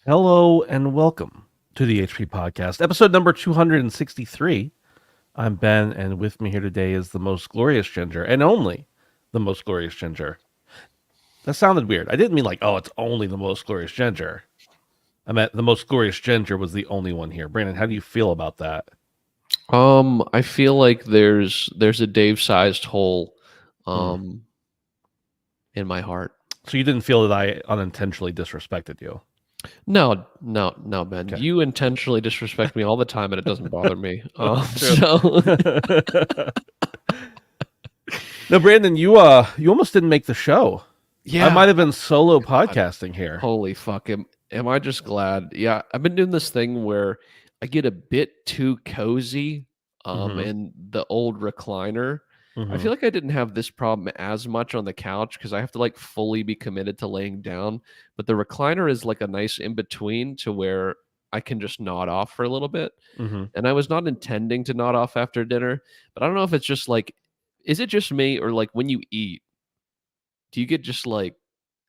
Hello and welcome to the HP Podcast, episode number 263. I'm Ben, and with me here today is the most glorious Ginger, and only the most glorious Ginger. That sounded weird. I didn't mean like, oh, it's only the most glorious Ginger. I meant the most glorious Ginger was the only one here. Brandon, how do you feel about that? I feel like there's a Dave-sized hole Mm. um in my heart. So you didn't feel that I unintentionally disrespected you? No, Ben. Okay. You intentionally disrespect me all the time, and it doesn't bother me. That's true. So No, Brandon, you almost didn't make the show. I yeah. might have been solo podcasting here. Holy fuck! Am I just glad? Yeah, I've been doing this thing where I get a bit too cozy, Mm-hmm. in the old recliner. I Mm-hmm. feel like I didn't have this problem as much on the couch because I have to like fully be committed to laying down. But the recliner is like a nice in between to where I can just nod off for a little bit. Mm-hmm. And I was not intending to nod off after dinner, but I don't know if it's just like, is it just me or like when you eat, do you get just like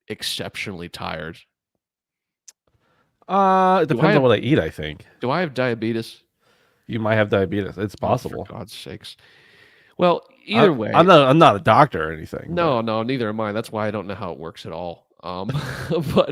exceptionally tired? It Do I depends on have what I eat, I think. do I have diabetes? You might have diabetes. It's Oh, for possible. God's sakes. Well, either I'm way, not a doctor or anything, but no, neither am I. That's why I don't know how it works at all. But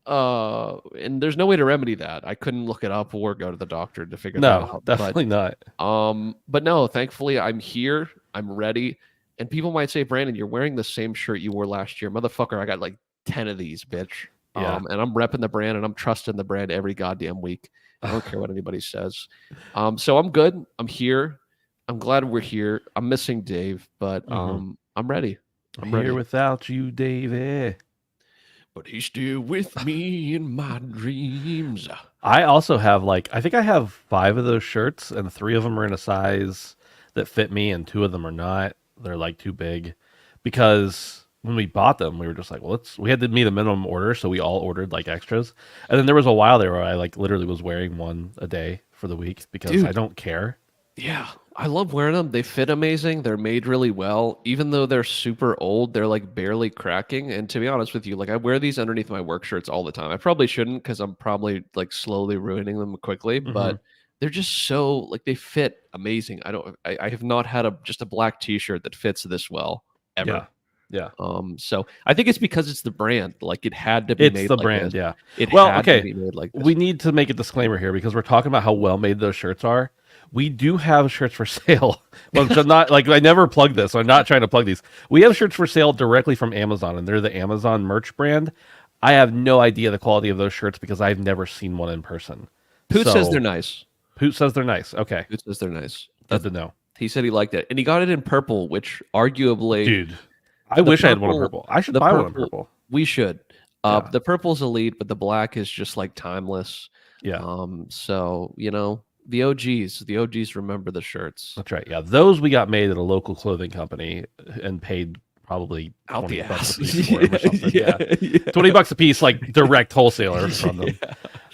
and there's no way to remedy that. I couldn't look it up or go to the doctor to figure that no, out. definitely not. But no, thankfully I'm here. I'm ready. And people might say, Brandon, you're wearing the same shirt you wore last year. Motherfucker, I got like 10 of these, bitch. Yeah. And I'm repping the brand and I'm trusting the brand every goddamn week. I don't care what anybody says. So I'm good. I'm here. I'm glad we're here. I'm missing Dave, but Hmm. I'm ready. I'm Here ready. without you, Davey. But he's still with me in my dreams. I also have I think I have 5 of those shirts, and 3 of them are in a size that fit me, and 2 of them are not. They're like too big, because when we bought them, we were just like, well, we had to meet a minimum order, so we all ordered like extras. And then there was a while there where I like literally was wearing one a day for the week because I Dude, don't care. yeah, I love wearing them. They fit amazing. They're made really well. Even though they're super old, they're like barely cracking. And to be honest with you, like I wear these underneath my work shirts all the time. I probably shouldn't because I'm probably like slowly ruining them quickly, Hmm. but they're just so like they fit amazing. I have not had just a black t-shirt that fits this well Yeah. ever. Yeah. So I think it's because it's the brand. Like it had to be It's made the like brand, this. yeah. It Well, had to okay. be made like We this. need to make a disclaimer here because we're talking about how well made those shirts are. We do have shirts for sale. Well, I'm not like I never plug this, so I'm not trying to plug these. We have shirts for sale directly from Amazon, and they're the Amazon merch brand. I have no idea the quality of those shirts because I've never seen one in person. Poot says they're So nice. Poot says they're nice. Okay, Poot says they're nice. good That to know, he said he liked it, and he got it in purple, which arguably dude. I the wish I had one in purple, purple. I should the buy one in purple purple. we should. Yeah, The purple's elite, but the black is just like timeless. yeah. So the OGs remember the shirts That's right. Yeah, those we got made at a local clothing company and paid probably out the 20 bucks a ass. piece for them or something. yeah, Yeah. yeah, 20 bucks a piece, like direct wholesaler from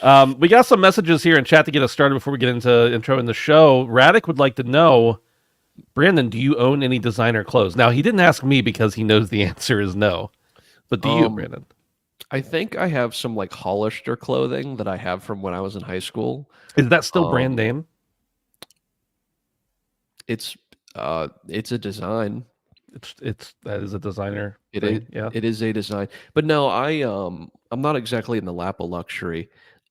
them. We got some messages here in chat to get us started before we get into intro in the show. Raddick would like to know, Brandon, do you own any designer clothes? Now, he didn't ask me because he knows the answer is no. But do you, Um, Brandon? I think I have some like Hollister clothing that I have from when I was in high school. Is that still brand Um, name? it's it's a design. It's that is a designer It is thing. Yeah. it is a design. But no, I'm not exactly in the lap of luxury.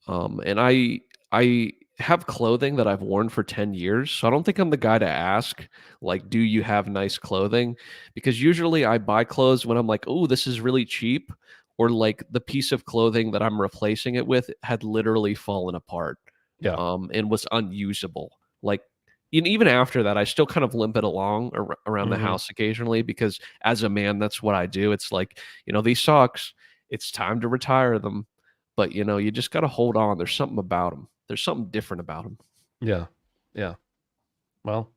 And I have clothing that I've worn for 10 years. So I don't think I'm the guy to ask like do you have nice clothing? Because usually I buy clothes when I'm like, "Oh, this is really cheap," or like the piece of clothing that I'm replacing it with had literally fallen apart Yeah. and was unusable. Like even after that, I still kind of limp it along around the Hmm. house occasionally because as a man, that's what I do. It's like, these socks, it's time to retire them. But, you just got to hold on. There's something about them. There's something different about them. Yeah. Yeah. Well,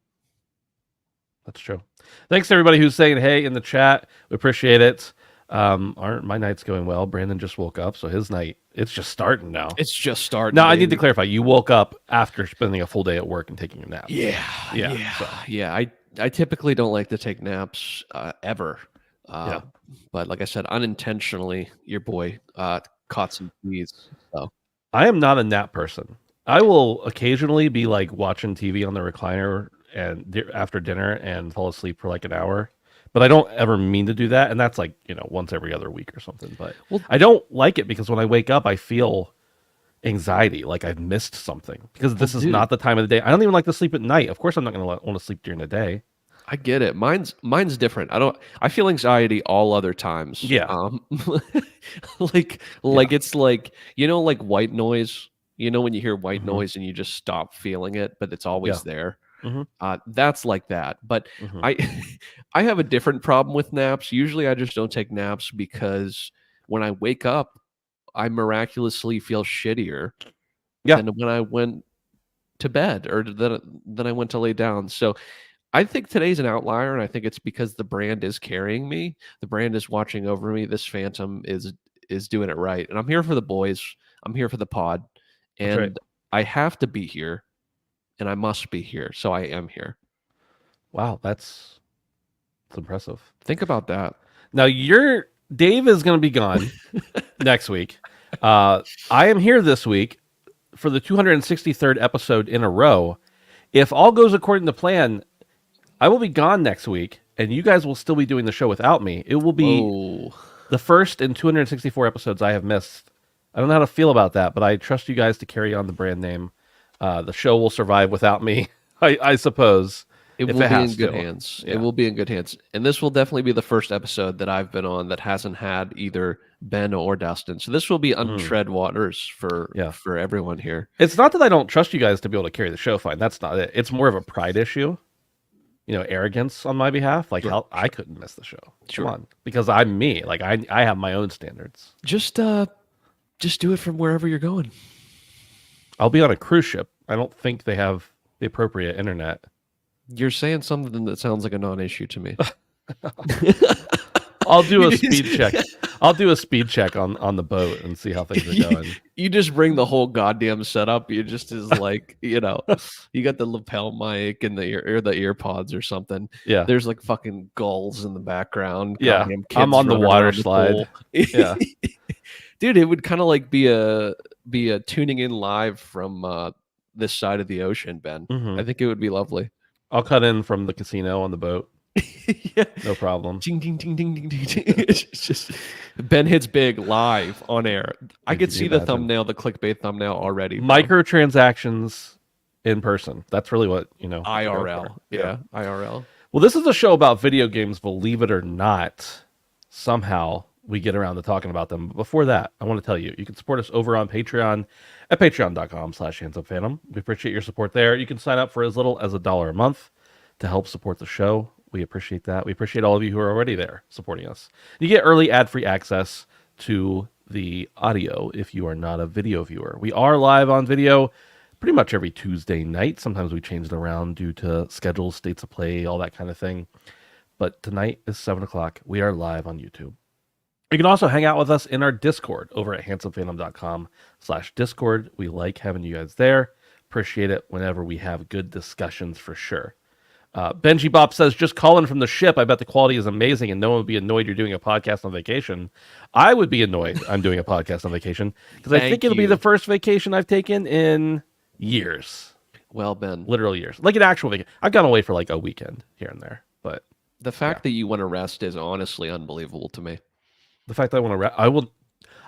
that's true. Thanks to everybody who's saying hey in the chat. We appreciate it. Aren't my nights going well? Brandon just woke up, so his night it's just starting now. It's just starting, Now I need to baby. clarify. You woke up after spending a full day at work and taking a nap. Yeah, Yeah. yeah, So, yeah. I typically don't like to take naps ever. yeah. But like I said, unintentionally, your boy caught some cheese. So I am not a nap person. I will occasionally be like watching TV on the recliner and after dinner and fall asleep for like an hour. But I don't ever mean to do that, and that's like, once every other week or something. But well, I don't like it because when I wake up, I feel anxiety, like I've missed something because well, this is dude, not the time of the day. I don't even like to sleep at night. Of course, I'm not going to want to sleep during the day. I get it. Mine's different. I feel anxiety all other times. Yeah, Like yeah, it's like like white noise. You know when you hear white hmm noise and you just stop feeling it, but it's always yeah, there. hmm That's like that. But hmm I I have a different problem with naps. Usually I just don't take naps because when I wake up, I miraculously feel shittier yeah. than when I went to bed or than I went to lay down. So I think today's an outlier, and I think it's because the brand is carrying me. The brand is watching over me. This Phantom is doing it right, and I'm here for the boys. I'm here for the pod, That's right. and I have to be here, and I must be here, so I am here. Wow, that's impressive. Think about that. Now your Dave is going to be gone next week. Uh, I am here this week for the 263rd episode in a row. If all goes according to plan, I will be gone next week, and you guys will still be doing the show without me. It will be Whoa. the first in 264 episodes I have missed. I don't know how to feel about that, but I trust you guys to carry on the brand name. The show will survive without me, I suppose, It if will it be in has good to. hands. It Yeah. will be in good hands. And this will definitely be the first episode that I've been on that hasn't had either Ben or Dustin. So this will be Mm, untread waters for yeah. for everyone here. It's not that I don't trust you guys to be able to carry the show fine. That's not it. It's more of a pride issue, arrogance on my behalf. Like Sure, how I sure, couldn't miss the show. Come sure. on, because I'm me. Like I have my own standards. Just do it from wherever you're going. I'll be on a cruise ship. I don't think they have the appropriate internet. You're saying something that sounds like a non-issue to me. I'll do You a speed check. just, I'll do a speed check on the boat and see how things are you, going. you just bring the whole goddamn setup. You just is like, you got the lapel mic and the ear pods or something. Yeah, There's like fucking gulls in the background, yeah. goddamn I'm kids on the running water around the slide. pool. Yeah. Dude, it would kind of like be a tuning in live from this side of the ocean, Ben. hmm I think it would be lovely. I'll cut in from the casino on the boat. Yeah. No problem. Ding, ding, ding, ding, ding, ding, ding. It's just Ben hits big live on air. I could Could you see the imagine? thumbnail, the clickbait thumbnail already, bro. Microtransactions in person. That's really what I go for. IRL. Yeah. Yeah, IRL. Well, this is a show about video games, believe it or not. Somehow we get around to talking about them. But before that, I want to tell you, you can support us over on Patreon at patreon.com/handsuphantom. We appreciate your support there. You can sign up for as little as $1 a month to help support the show. We appreciate that. We appreciate all of you who are already there supporting us. You get early ad-free access to the audio if you are not a video viewer. We are live on video pretty much every Tuesday night. Sometimes we change it around due to schedules, states of play, all that kind of thing. But tonight is 7 o'clock. We are live on YouTube. You can also hang out with us in our Discord over at handsomephantom.com/Discord. We like having you guys there. Appreciate it whenever we have good discussions for sure. Benji Bop says, just calling from the ship. I bet the quality is amazing and no one would be annoyed you're doing a podcast on vacation. I would be annoyed I'm doing a podcast on vacation because I think Thank it'll be you. the first vacation I've taken in years. Well, Ben, Literal years. Like an actual vacation. I've gone away for like a weekend here and there. But the fact that you want to rest is honestly unbelievable to me. the fact that I want to,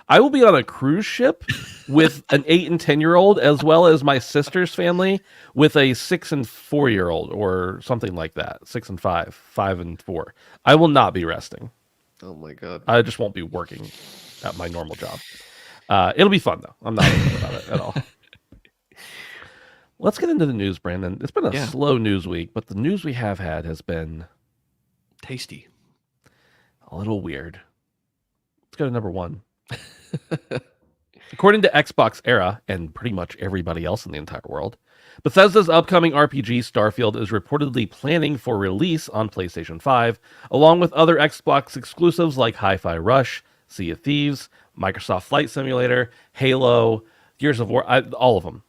I will be on a cruise ship with an 8 and 10-year-old, as well as my sister's family with a 6 and 4-year-old, or something like that. 6 and 5, 5 and 4. I will not be resting. Oh my god. I just won't be working at my normal job. It'll be fun though. I'm not upset about it at all. Let's get into the news, Brandon. It's been a Yeah. slow news week, but the news we have had has been Tasty. a little weird. Let's go to number one. According to Xbox Era and pretty much everybody else in the entire world, Bethesda's upcoming RPG Starfield is reportedly planning for release on PlayStation 5, along with other Xbox exclusives like Hi-Fi Rush, Sea of Thieves, Microsoft Flight Simulator, Halo, Gears of War, all of them.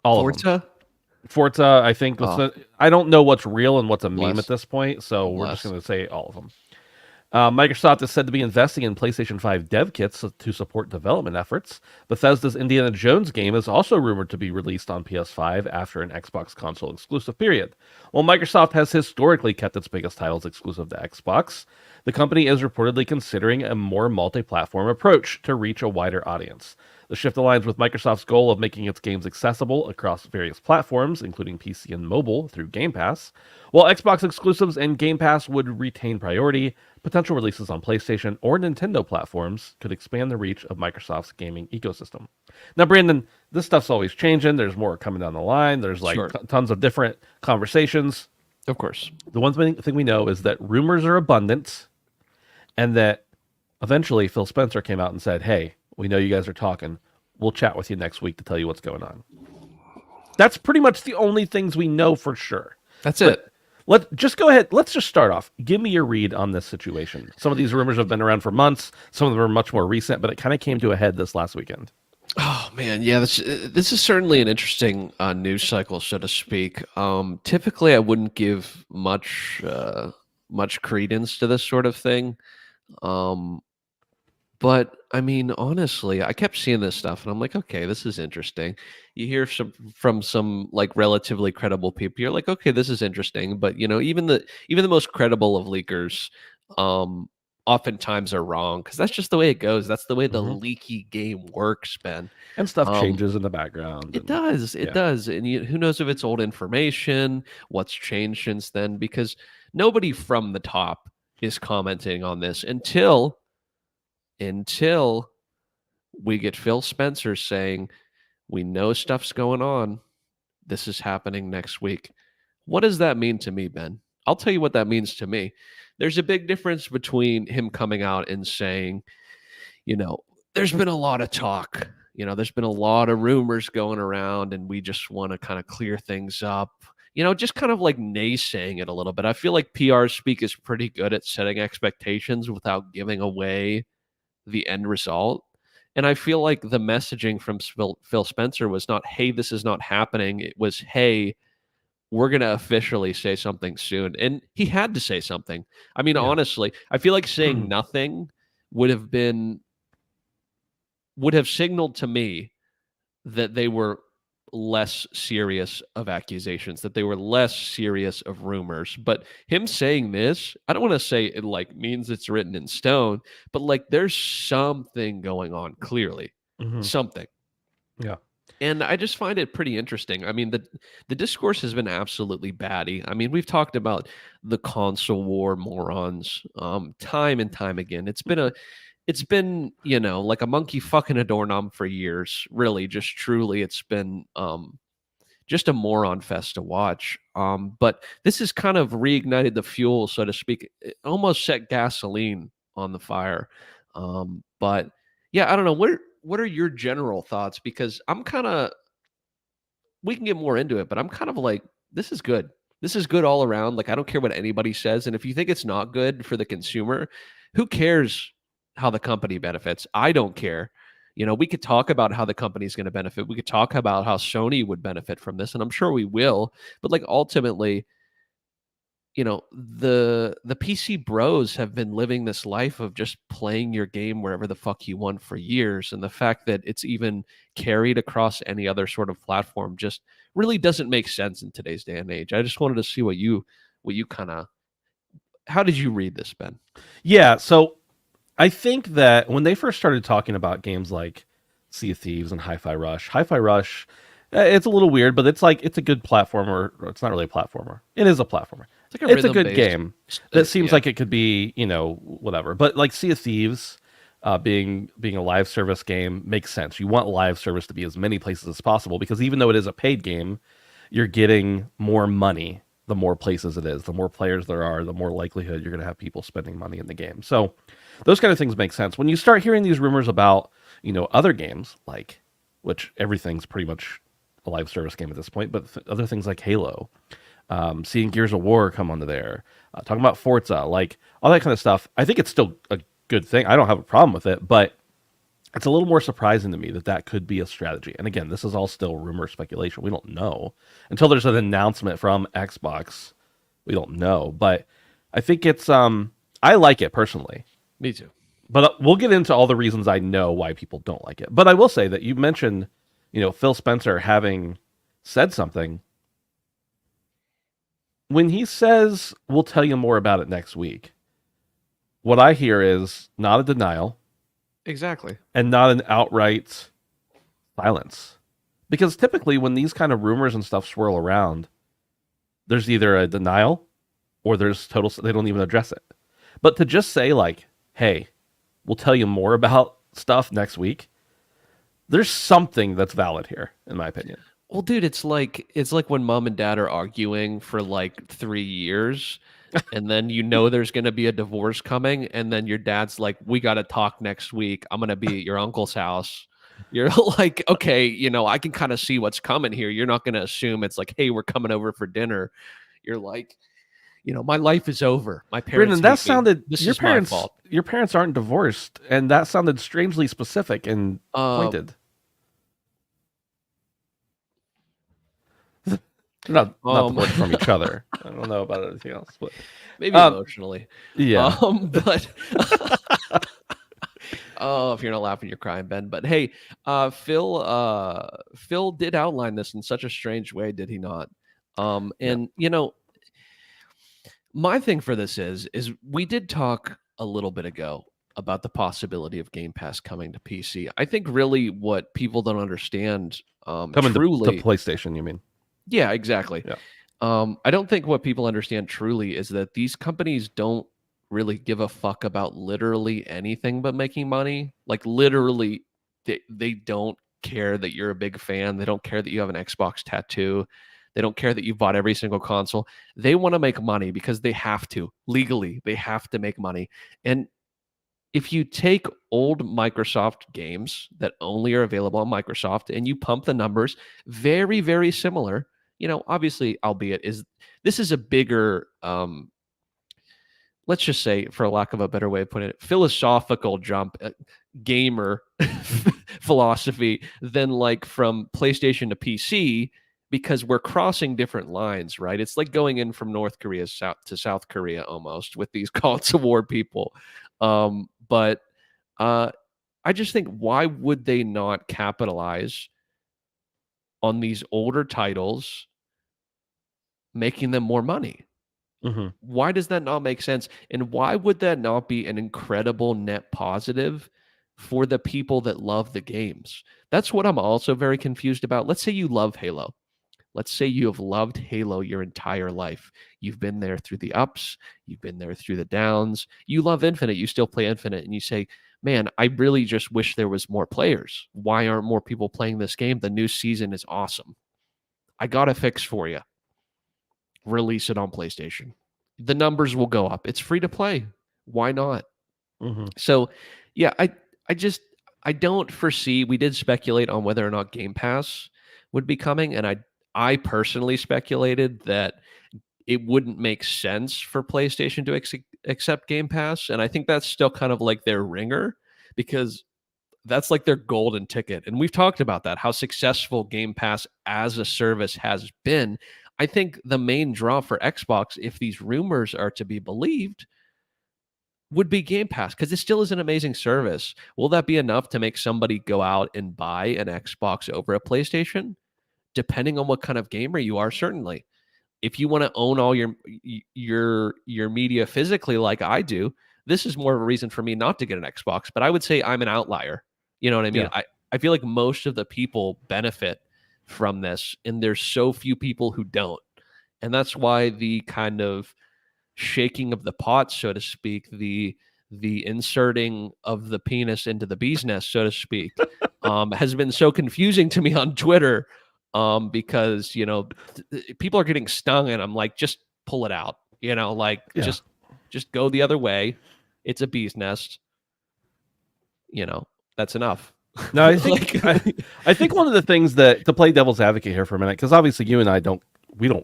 All of them. Forza? Forza, I think. Oh. I don't know what's real and what's a meme Bless. at this point, so we're just Bless. going to say all of them. Microsoft is said to be investing in PlayStation 5 dev kits to support development efforts. Bethesda's Indiana Jones game is also rumored to be released on PS5 after an Xbox console exclusive period. While Microsoft has historically kept its biggest titles exclusive to Xbox, the company is reportedly considering a more multi platform approach to reach a wider audience. The shift aligns with Microsoft's goal of making its games accessible across various platforms, including PC and mobile, through Game Pass. While Xbox exclusives and Game Pass would retain priority, potential releases on PlayStation or Nintendo platforms could expand the reach of Microsoft's gaming ecosystem. Now, Brandon, this stuff's always changing. There's more coming down the line. There's like Sure. tons of different conversations. Of course. The one thing we know is that rumors are abundant and that eventually Phil Spencer came out and said, "Hey, we know you guys are talking. We'll chat with you next week to tell you what's going on." That's pretty much the only things we know for sure. That's it. Let just go ahead. Let's just start off. Give me your read on this situation. Some of these rumors have been around for months. Some of them are much more recent, but it kind of came to a head this last weekend. Oh man, yeah, this is certainly an interesting news cycle, so to speak. Typically, I wouldn't give much credence to this sort of thing. Um, But I mean, honestly, I kept seeing this stuff and I'm like, okay, this is interesting. You hear from some like relatively credible people. You're like, okay, this is interesting. But you know, even the most credible of leakers um oftentimes are wrong because that's just the way it goes. That's the way the Hmm. leaky game works, Ben. And stuff Um changes in the background. it And does. It yeah. does. And who knows if it's old information, what's changed since then, because nobody from the top is commenting on this until we get Phil Spencer saying, "We know stuff's going on. This is happening next week." What does that mean to me, Ben? I'll tell you what that means to me. There's a big difference between him coming out and saying, you know, there's been a lot of talk. There's been a lot of rumors going around, and we just want to kind of clear things up. Just kind of like naysaying it a little bit. I feel like PR speak is pretty good at setting expectations without giving away the end result. And I feel like the messaging from Phil Spencer was not, hey, this is not happening. It was, hey, we're going to officially say something soon. And he had to say something. I mean, Yeah. honestly, I feel like saying nothing would have been, would have signaled to me that they were less serious of accusations, that they were less serious of rumors. But him saying this, I don't want to say it like means it's written in stone, but like there's something going on clearly, Hmm. something. Yeah. And I just find it pretty interesting. I mean, the discourse has been absolutely batty. I mean, we've talked about the console war morons time and time again. It's been like a monkey fucking a doorknob for years. Really, just truly, it's been just a moron fest to watch. But this has kind of reignited the fuel, so to speak. It almost set gasoline on the fire. But yeah, I don't know. What are your general thoughts? Because I'm kind of, we can get more into it, but I'm kind of like, this is good. This is good all around. Like, I don't care what anybody says. And if you think it's not good for the consumer, who cares how the company benefits? I don't care. We could talk about how the company is going to benefit. We could talk about how Sony would benefit from this, and I'm sure we will. But like ultimately, the PC bros have been living this life of just playing your game wherever the fuck you want for years, and the fact that it's even carried across any other sort of platform just really doesn't make sense in today's day and age. I just wanted to see what you kind of, how did you read this, Ben? Yeah. So I think that when they first started talking about games like Sea of Thieves and Hi-Fi Rush, it's a little weird, but it's a good platformer. Or it's not really a platformer. It is a platformer. It's like a It's a rhythm good based, game that seems yeah. like it could be, whatever. But like Sea of Thieves, being a live service game makes sense. You want live service to be as many places as possible because even though it is a paid game, you're getting more money the more places it is. The more players there are, the more likelihood you're going to have people spending money in the game. So those kind of things make sense. When you start hearing these rumors about, other games, like, which everything's pretty much a live service game at this point, but other things like Halo, seeing Gears of War come onto there, talking about Forza, like all that kind of stuff, I think it's still a good thing. I don't have a problem with it, but it's a little more surprising to me that that could be a strategy. And again, this is all still rumor speculation. We don't know until there's an announcement from Xbox. We don't know, but I think it's I like it personally. Me too. But we'll get into all the reasons I know why people don't like it. But I will say that you mentioned, Phil Spencer having said something. When he says, we'll tell you more about it next week, what I hear is not a denial Exactly. and not an outright silence. Because typically when these kind of rumors and stuff swirl around, there's either a denial or there's total, they don't even address it. But to just say, like, hey, we'll tell you more about stuff next week, there's something that's valid here, in my opinion. Well, dude, it's like when mom and dad are arguing for like 3 years, and then there's going to be a divorce coming, and then your dad's like, "We got to talk next week. I'm going to be at your uncle's house." You're like, "Okay, I can kind of see what's coming here." You're not going to assume it's like, "Hey, we're coming over for dinner." You're like, my life is over. My parents. Brendan, that hate me. sounded. This Your is parents. my fault. Your parents aren't divorced, and that sounded strangely specific and pointed. Not divorced from each other. I don't know about anything else, but maybe emotionally. Yeah. But oh, if you're not laughing, you're crying, Ben. But hey, Phil did outline this in such a strange way, did he not? And my thing for this is we did talk a little bit ago about the possibility of Game Pass coming to PC. I think really what people don't understand, coming truly, to PlayStation, you mean? Yeah, exactly. Yeah. I don't think what people understand truly is that these companies don't really give a fuck about literally anything but making money. Like literally, they don't care that you're a big fan. They don't care that you have an Xbox tattoo. They don't care that you've bought every single console. They want to make money because they have to. Legally, they have to make money. And if you take old Microsoft games that only are available on Microsoft and you pump the numbers, very, very similar. Obviously, albeit this is a bigger, let's just say, for lack of a better way of putting it, philosophical jump, gamer philosophy than like from PlayStation to PC, because we're crossing different lines, right? It's like going in from North Korea to South Korea almost with these console war people. But I just think, why would they not capitalize on these older titles, making them more money? Mm-hmm. Why does that not make sense? And why would that not be an incredible net positive for the people that love the games? That's what I'm also very confused about. Let's say you love Halo. Let's say you have loved Halo your entire life. You've been there through the ups, you've been there through the downs. You love Infinite, you still play Infinite, and you say, man, I really just wish there was more players. Why aren't more people playing this game? The new season is awesome. I got a fix for you. Release it on PlayStation. The numbers will go up. It's free to play. Why not? Mm-hmm. So, yeah, I don't foresee. We did speculate on whether or not Game Pass would be coming, and I personally speculated that it wouldn't make sense for PlayStation to accept Game Pass, and I think that's still kind of like their ringer, because that's like their golden ticket. And we've talked about that, how successful Game Pass as a service has been. I think the main draw for Xbox, if these rumors are to be believed, would be Game Pass, because it still is an amazing service. Will that be enough to make somebody go out and buy an Xbox over a PlayStation? Depending on what kind of gamer you are, certainly. If you want to own all your media physically like I do, this is more of a reason for me not to get an Xbox. But I would say I'm an outlier. You know what I mean? Yeah. I feel like most of the people benefit from this, and there's so few people who don't. And that's why the kind of shaking of the pot, so to speak, the inserting of the penis into the bee's nest, so to speak, has been so confusing to me on Twitter, because people are getting stung, and I'm like, just pull it out, just go the other way. It's a bee's nest. That's enough. No, I think I think one of the things that, to play devil's advocate here for a minute, because obviously you and I don't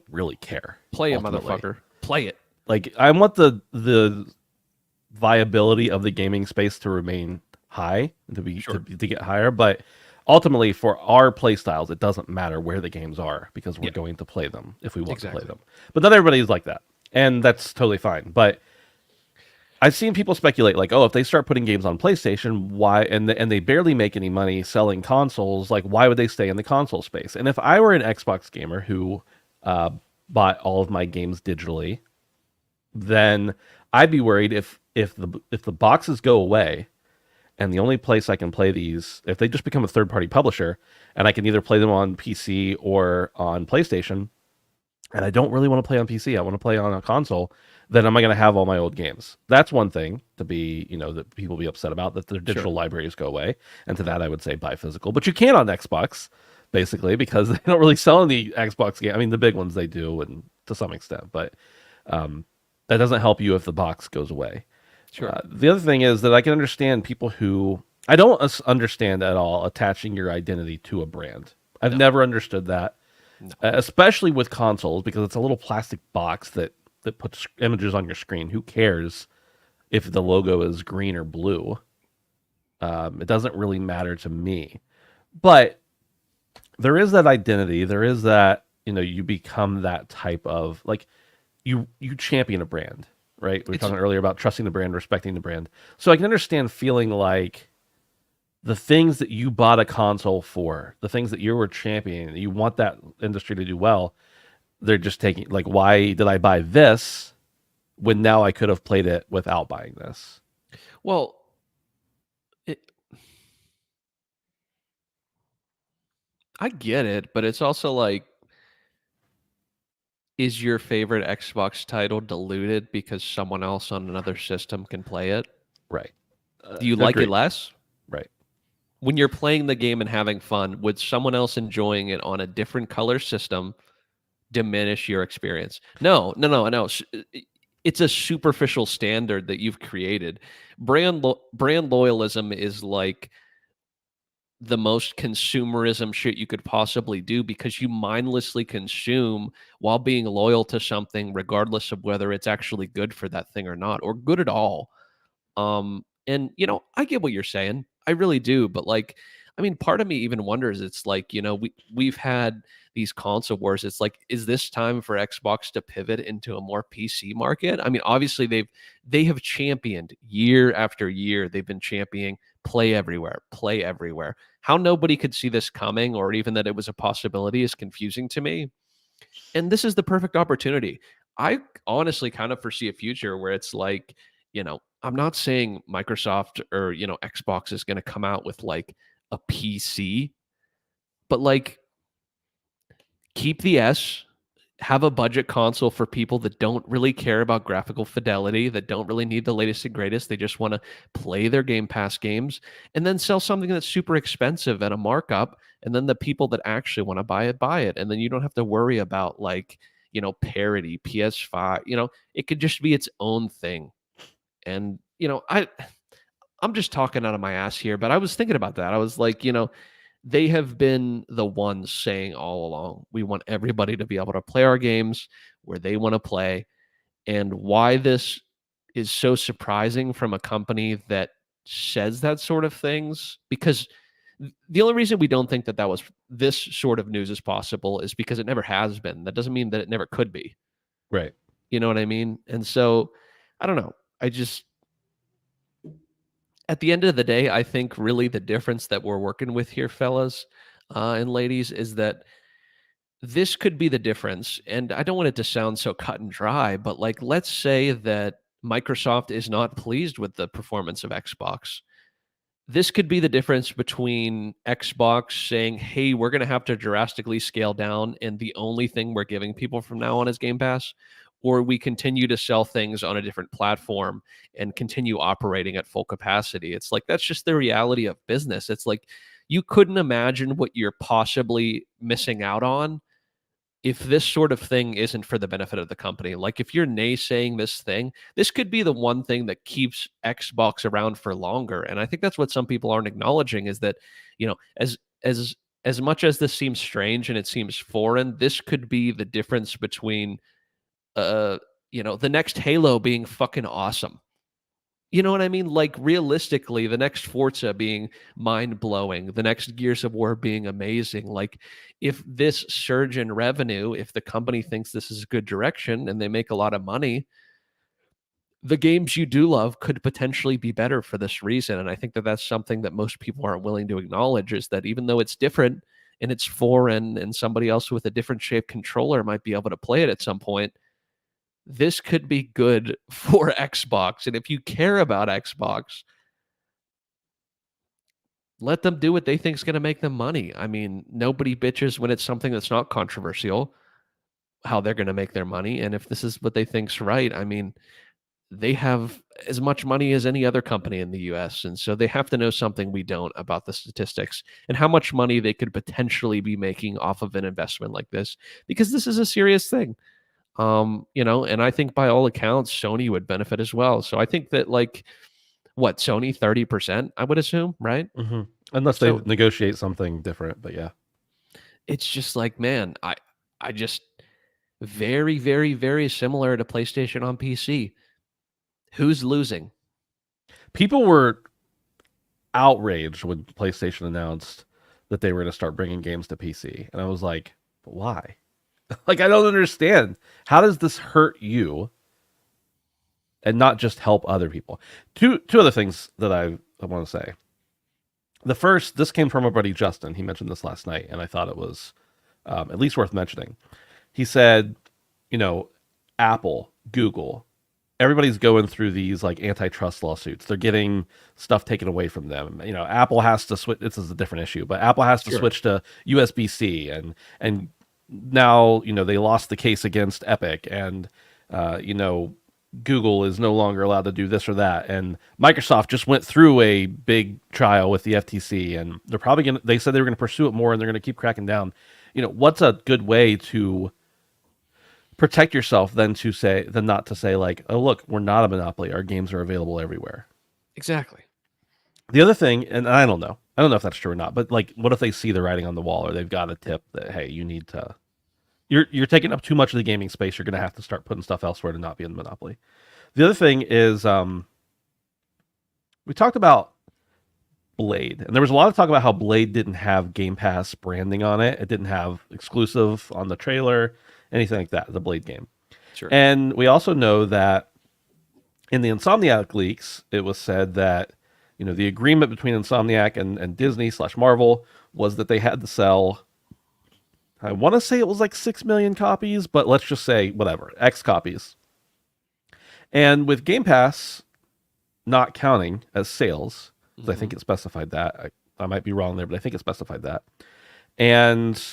really care. Play it, ultimately. motherfucker. Play it. Like, I want the viability of the gaming space to remain high, to get higher, but ultimately for our play styles, it doesn't matter where the games are, because we're going to play them if we want to play them. But not everybody is like that, and that's totally fine. But I've seen people speculate like, oh, if they start putting games on PlayStation, why? And they barely make any money selling consoles. Like, why would they stay in the console space? And if I were an Xbox gamer who uh, bought all of my games digitally, then I'd be worried if the boxes go away and the only place I can play these, if they just become a third party publisher, and I can either play them on PC or on PlayStation, and I don't really want to play on PC. I want to play on a console. Then am I going to have all my old games? That's one thing to be, that people be upset about, that their Sure. digital libraries go away. And to that, I would say buy physical. But you can on Xbox, basically, because they don't really sell any Xbox game. I mean, the big ones they do, and to some extent, but um, that doesn't help you if the box goes away. Sure. The other thing is that I can understand people who I don't understand at all attaching your identity to a brand. I've No. never understood that, No. especially with consoles, because it's a little plastic box that puts images on your screen. Who cares if the logo is green or blue? It doesn't really matter to me. But there is that identity. There is that, you become that type of, like, you champion a brand, right? We were It's talking earlier about trusting the brand, respecting the brand. So I can understand feeling like the things that you bought a console for, the things that you were championing, you want that industry to do well, they're just taking, like, why did I buy this when now I could have played it without buying this? well, it, I get it, but it's also like, is your favorite Xbox title diluted because someone else on another system can play it? Right. Do you like it Agreed. less? Right. When you're playing the game and having fun, would someone else enjoying it on a different color system diminish your experience? No, no, no, no. It's a superficial standard that you've created. Brand loyalism is like the most consumerism shit you could possibly do because you mindlessly consume while being loyal to something regardless of whether it's actually good for that thing or not, or good at all. And I get what you're saying. I really do. But like, I mean, part of me even wonders, it's like, we've had these console wars. It's like, is this time for Xbox to pivot into a more PC market? I mean, obviously they have championed year after year. They've been championing play everywhere, play everywhere. How nobody could see this coming or even that it was a possibility is confusing to me. And this is the perfect opportunity. I honestly kind of foresee a future where it's like, I'm not saying Microsoft or, Xbox is going to come out with like a PC, but like keep the S, have a budget console for people that don't really care about graphical fidelity, that don't really need the latest and greatest. They just want to play their Game Pass games, and then sell something that's super expensive at a markup. And then the people that actually want to buy it, buy it. And then you don't have to worry about like, parity, PS5, it could just be its own thing. And, I'm just talking out of my ass here, but I was thinking about that. I was like, they have been the ones saying all along, we want everybody to be able to play our games where they want to play. And why this is so surprising from a company that says that sort of things, because the only reason we don't think that this sort of news is possible is because it never has been. That doesn't mean that it never could be. Right. You know what I mean? And so I don't know. I just, at the end of the day, I think really the difference that we're working with here, fellas and ladies, is that this could be the difference. And I don't want it to sound so cut and dry, but like, let's say that Microsoft is not pleased with the performance of Xbox. This could be the difference between Xbox saying, hey, we're going to have to drastically scale down, and the only thing we're giving people from now on is Game Pass, or we continue to sell things on a different platform and continue operating at full capacity. It's like that's just the reality of business. It's like you couldn't imagine what you're possibly missing out on if this sort of thing isn't for the benefit of the company. Like if you're naysaying this thing, this could be the one thing that keeps Xbox around for longer. And I think that's what some people aren't acknowledging is that, as much as this seems strange and it seems foreign, this could be the difference between the next Halo being fucking awesome. You know what I mean? Like realistically, the next Forza being mind blowing, the next Gears of War being amazing. Like if this surge in revenue, if the company thinks this is a good direction and they make a lot of money, the games you do love could potentially be better for this reason. And I think that that's something that most people aren't willing to acknowledge, is that even though it's different and it's foreign and somebody else with a different shaped controller might be able to play it at some point, this could be good for Xbox. And if you care about Xbox, let them do what they think is going to make them money. I mean, nobody bitches when it's something that's not controversial, how they're going to make their money. And if this is what they think's right, I mean, they have as much money as any other company in the US. And so they have to know something we don't about the statistics and how much money they could potentially be making off of an investment like this, because this is a serious thing. And I think by all accounts, Sony would benefit as well. So I think that, like, what, Sony 30%, I would assume, right? Unless they So negotiate something different, but yeah. it's just like, man, I just very, very, very similar to PlayStation on PC. Who's losing? People were outraged when PlayStation announced that they were going to start bringing games to PC. And I was like, but why? Like, I don't understand. How does this hurt you and not just help other people? Two other things that I want to say. The first, this came from our buddy Justin. He mentioned this last night, and I thought it was at least worth mentioning. He said, Apple, Google, everybody's going through these like antitrust lawsuits. They're getting stuff taken away from them. Apple has to switch. This is a different issue, but Apple has to switch to USB-C, and now they lost the case against Epic, and Google is no longer allowed to do this or that, and Microsoft just went through a big trial with the FTC, and they're probably going to. They said they were going to pursue it more, and they're going to keep cracking down. What's a good way to protect yourself than not to say like, oh look, we're not a monopoly. Our games are available everywhere. Exactly. The other thing, and I don't know if that's true or not, but like, what if they see the writing on the wall, or they've got a tip that, hey, you need to, you're taking up too much of the gaming space. You're going to have to start putting stuff elsewhere to not be in the monopoly. The other thing is, we talked about Blade, and there was a lot of talk about how Blade didn't have Game Pass branding on it. It didn't have exclusive on the trailer, anything like that, the Blade game. Sure. And we also know that in the Insomniac leaks, it was said that, the agreement between Insomniac and Disney/Marvel was that they had to sell, I want to say it was like 6 million copies, but let's just say whatever, X copies. And with Game Pass not counting as sales, I think it specified that. I might be wrong there, but I think it specified that. And,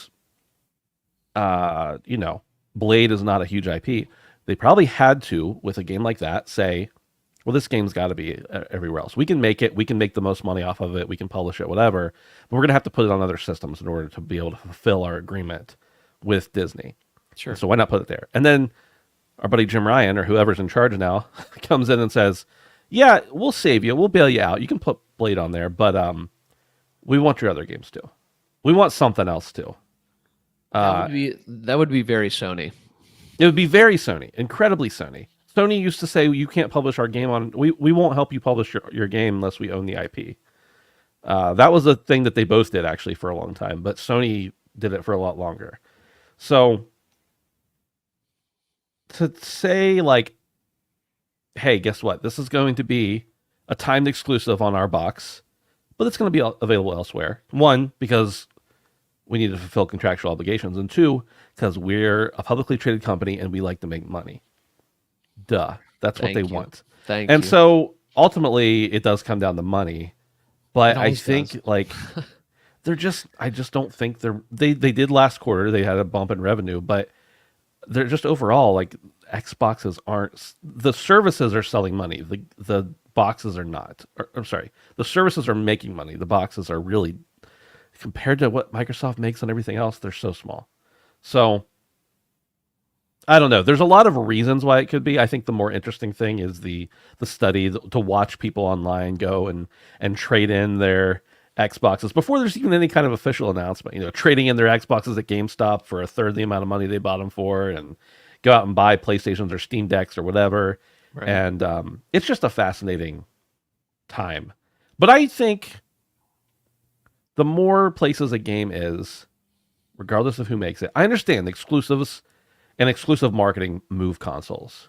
Blade is not a huge IP. They probably had to, with a game like that, say, well, this game's got to be everywhere else. We can make it. We can make the most money off of it. We can publish it, whatever. But we're going to have to put it on other systems in order to be able to fulfill our agreement with Disney. Sure. So why not put it there? And then our buddy Jim Ryan, or whoever's in charge now, comes in and says, yeah, we'll save you. We'll bail you out. You can put Blade on there, but we want your other games too. We want something else too. That would be very Sony. It would be very Sony, incredibly Sony. Sony used to say, you can't publish our game on, we won't help you publish your game unless we own the IP. That was a thing that they both did actually for a long time, but Sony did it for a lot longer. So to say like, hey, guess what? This is going to be a timed exclusive on our box, but it's going to be available elsewhere. One, because we need to fulfill contractual obligations, and two, because we're a publicly traded company and we like to make money. Duh. That's what they want. Thank you. And so ultimately it does come down to money. But I think like I just don't think they did last quarter. They had a bump in revenue, but they're just overall like Xboxes aren't, the services are selling money. The boxes are not. I'm sorry. The services are making money. The boxes are really, compared to what Microsoft makes and everything else, they're so small. So I don't know. There's a lot of reasons why it could be. I think the more interesting thing is the study, to watch people online go and trade in their Xboxes before there's even any kind of official announcement. Trading in their Xboxes at GameStop for a third the amount of money they bought them for, and go out and buy PlayStations or Steam Decks or whatever. Right. And it's just a fascinating time. But I think the more places a game is, regardless of who makes it, I understand exclusives and exclusive marketing move consoles.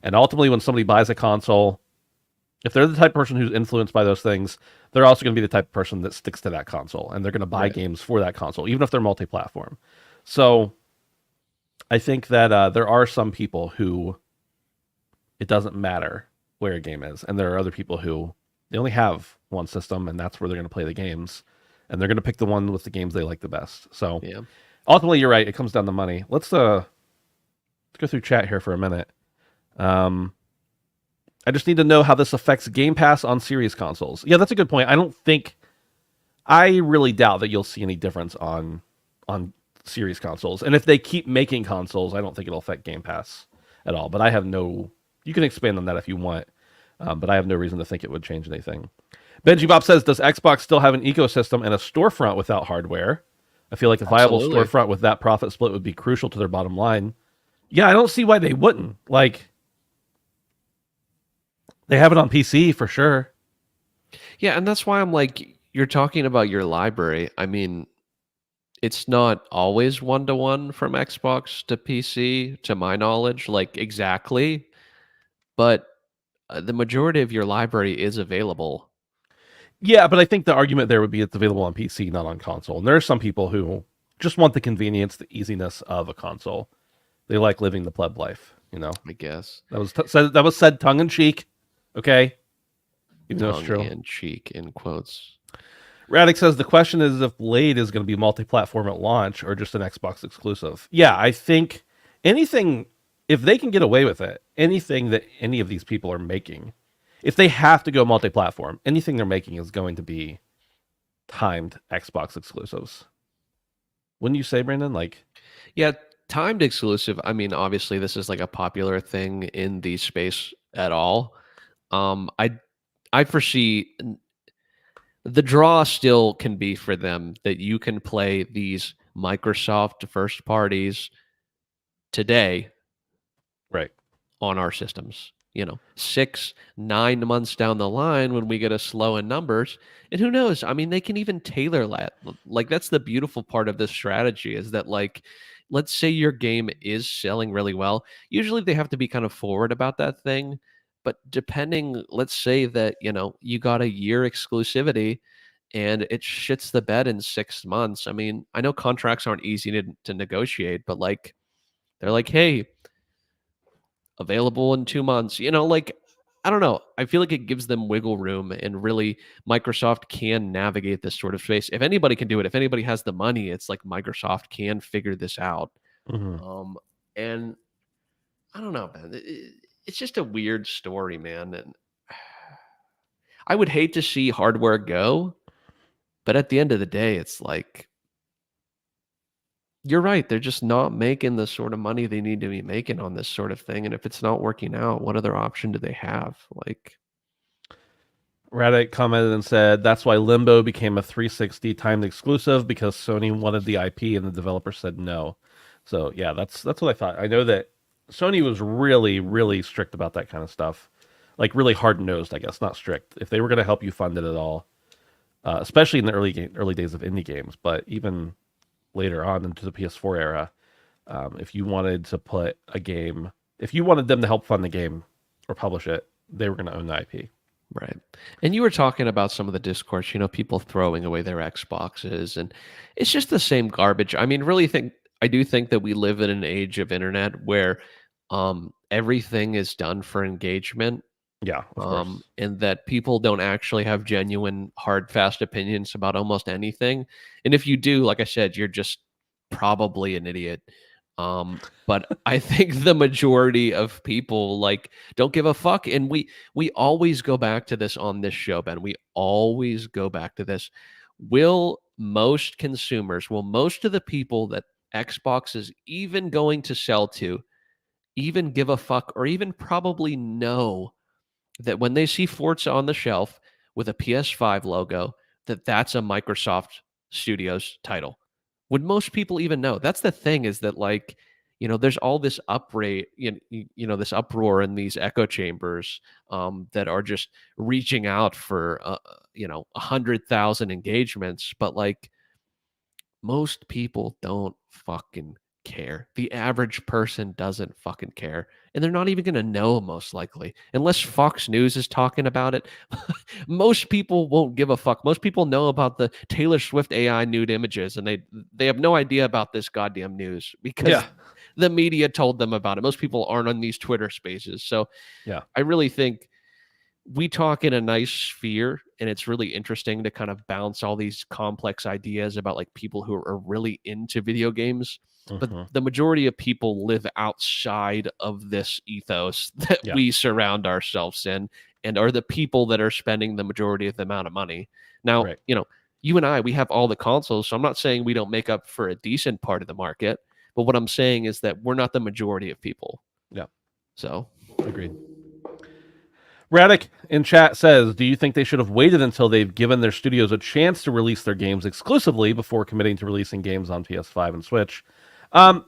And ultimately, when somebody buys a console, if they're the type of person who's influenced by those things, they're also going to be the type of person that sticks to that console, and they're going to buy Right. games for that console, even if they're multi-platform. So I think that there are some people who it doesn't matter where a game is, and there are other people who they only have one system, and that's where they're going to play the games, and they're going to pick the one with the games they like the best. So Yeah. ultimately, you're right; it comes down to money. Let's go through chat here for a minute. Um, I just need to know how this affects Game Pass on Series consoles. Yeah, that's a good point. I really doubt that you'll see any difference on Series consoles. And if they keep making consoles, I don't think it'll affect Game Pass at all. But I have no. You can expand on that if you want, but I have no reason to think it would change anything. Benji Bob says, "Does Xbox still have an ecosystem and a storefront without hardware? I feel like a viable Absolutely. storefront with that profit split would be crucial to their bottom line." Yeah, I don't see why they wouldn't. Like, they have it on PC for sure. Yeah, and that's why I'm like, you're talking about your library. I mean, it's not always one to one from Xbox to PC, to my knowledge, like exactly, but the majority of your library is available. Yeah, but I think the argument there would be it's available on PC, not on console. And there are some people who just want the convenience, the easiness of a console. They like living the pleb life. I guess. That was said tongue in cheek. Okay, even though it's Tongue true. in cheek, in quotes. Radix says the question is if Blade is going to be multi-platform at launch or just an Xbox exclusive. Yeah, I think anything, if they can get away with it, anything that any of these people are making, if they have to go multi-platform, anything they're making is going to be timed Xbox exclusives. Wouldn't you say, Brandon? Like, Yeah, timed exclusive. I mean, obviously, this is like a popular thing in the space at all. Um, I I foresee the draw still can be for them that you can play these Microsoft first parties today right. on our systems. 6, 9 months down the line when we get a slow in numbers, and who knows? I mean, they can even tailor that. Like that's the beautiful part of this strategy is that like, let's say your game is selling really well. Usually they have to be kind of forward about that thing, but depending, let's say that you got a year exclusivity and it shits the bed in 6 months. I mean, I know contracts aren't easy to negotiate, but like they're like, hey, available in 2 months. Like, I don't know. I feel like it gives them wiggle room, and really, Microsoft can navigate this sort of space. If anybody can do it, if anybody has the money, it's like Microsoft can figure this out. Hmm. And I don't know, man. It's just a weird story, man. And I would hate to see hardware go, but at the end of the day, it's like you're right. They're just not making the sort of money they need to be making on this sort of thing. And if it's not working out, what other option do they have? Like, Radix commented and said that's why Limbo became a 360 timed exclusive because Sony wanted the IP and the developer said no. So yeah, that's what I thought. I know that Sony was really really strict about that kind of stuff, like really hard nosed, I guess, not strict. If they were going to help you fund it at all, especially in the early days of indie games, but even later on into the PS4 era, if you wanted to put a game, if you wanted them to help fund the game or publish it, they were going to own the IP. right. And you were talking about some of the discourse, people throwing away their Xboxes, and it's just the same garbage. I mean, I do think that we live in an age of internet where everything is done for engagement, Yeah, of course. and that people don't actually have genuine, hard, fast opinions about almost anything. And if you do, like I said, you're just probably an idiot. But I think the majority of people like don't give a fuck, and we always go back to this on this show, Ben. We always go back to this. Will most of the people that Xbox is even going to sell to even give a fuck or even probably know that when they see Forza on the shelf with a PS5 logo, that's a Microsoft Studios title? Would most people even know? That's the thing is that like, there's all this this uproar in these echo chambers that are just reaching out for 100,000 engagements, but like most people don't fucking care. The average person doesn't fucking care. And they're not even going to know, most likely. Unless Fox News is talking about it, most people won't give a fuck. Most people know about the Taylor Swift AI nude images, and they have no idea about this goddamn news because Yeah. the media told them about it. Most people aren't on these Twitter spaces. So Yeah. I really think we talk in a nice sphere, and it's really interesting to kind of bounce all these complex ideas about like people who are really into video games. But Mhm. the majority of people live outside of this ethos that Yeah. we surround ourselves in, and are the people that are spending the majority of the amount of money. Now, Right. you and I, we have all the consoles, so I'm not saying we don't make up for a decent part of the market, but what I'm saying is that we're not the majority of people. Yeah. So, Agreed. Radic in chat says, "Do you think they should have waited until they've given their studios a chance to release their games exclusively before committing to releasing games on PS5 and Switch?" I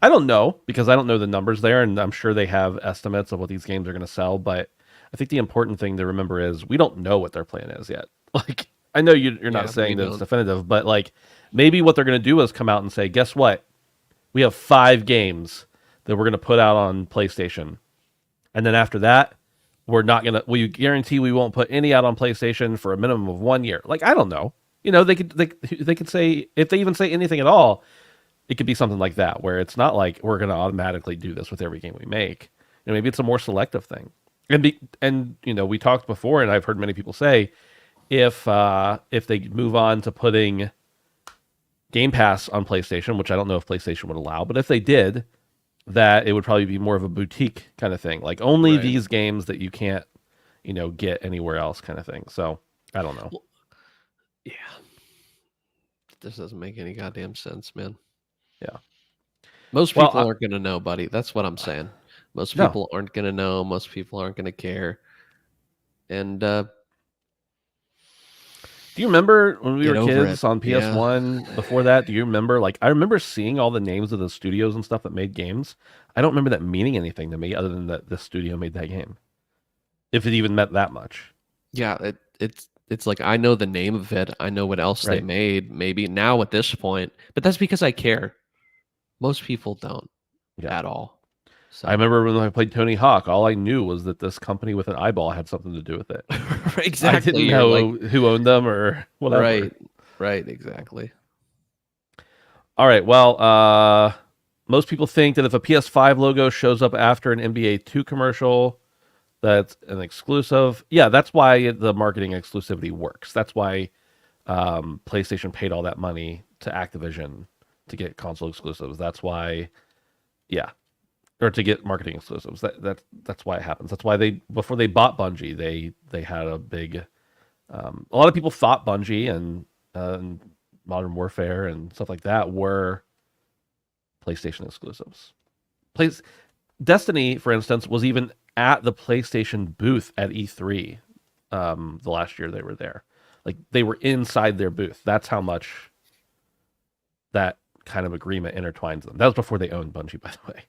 don't know because I don't know the numbers there, and I'm sure they have estimates of what these games are going to sell. But I think the important thing to remember is we don't know what their plan is yet. Like, I know you're not yeah, saying we that it's don't. definitive, but like maybe what they're going to do is come out and say, "Guess what? We have 5 games that we're going to put out on PlayStation, and then after that, we're not going to. We guarantee we won't put any out on PlayStation for a minimum of 1 year." Like, I don't know. They could say, if they even say anything at all, it could be something like that, where it's not like we're going to automatically do this with every game we make. Maybe it's a more selective thing. And we talked before, and I've heard many people say, if they move on to putting Game Pass on PlayStation, which I don't know if PlayStation would allow, but if they did, that it would probably be more of a boutique kind of thing, like only Right. these games that you can't, get anywhere else kind of thing. So I don't know. Well, yeah. This doesn't make any goddamn sense, man. Yeah. Most Well, people aren't going to know, buddy. That's what I'm saying. Most no. people aren't going to know. Most people aren't going to care. And Do you remember when we get were over it. kids on Yeah. PS1 before that? Do you remember, like, I remember seeing all the names of the studios and stuff that made games. I don't remember that meaning anything to me other than that this studio made that game. If it even meant that much. Yeah. It's like I know the name of it. I know what else they Right. made, maybe now at this point. But that's because I care. Most people don't Yeah. at all. So I remember when I played Tony Hawk, all I knew was that this company with an eyeball had something to do with it. I exactly. didn't You're like, know who owned them or whatever. right, exactly. All right. Well, most people think that if a PS5 logo shows up after an NBA 2 commercial, that's an exclusive. Yeah, that's why the marketing exclusivity works. That's why PlayStation paid all that money to Activision to get console exclusives. That's why, yeah, or to get marketing exclusives. That's why it happens. That's why before they bought Bungie, they had a big. A lot of people thought Bungie and Modern Warfare and stuff like that were PlayStation exclusives. Destiny, for instance, was even at the PlayStation booth at E3 the last year they were there. Like, they were inside their booth. That's how much that kind of agreement intertwines them. That was before they owned Bungie, by the way.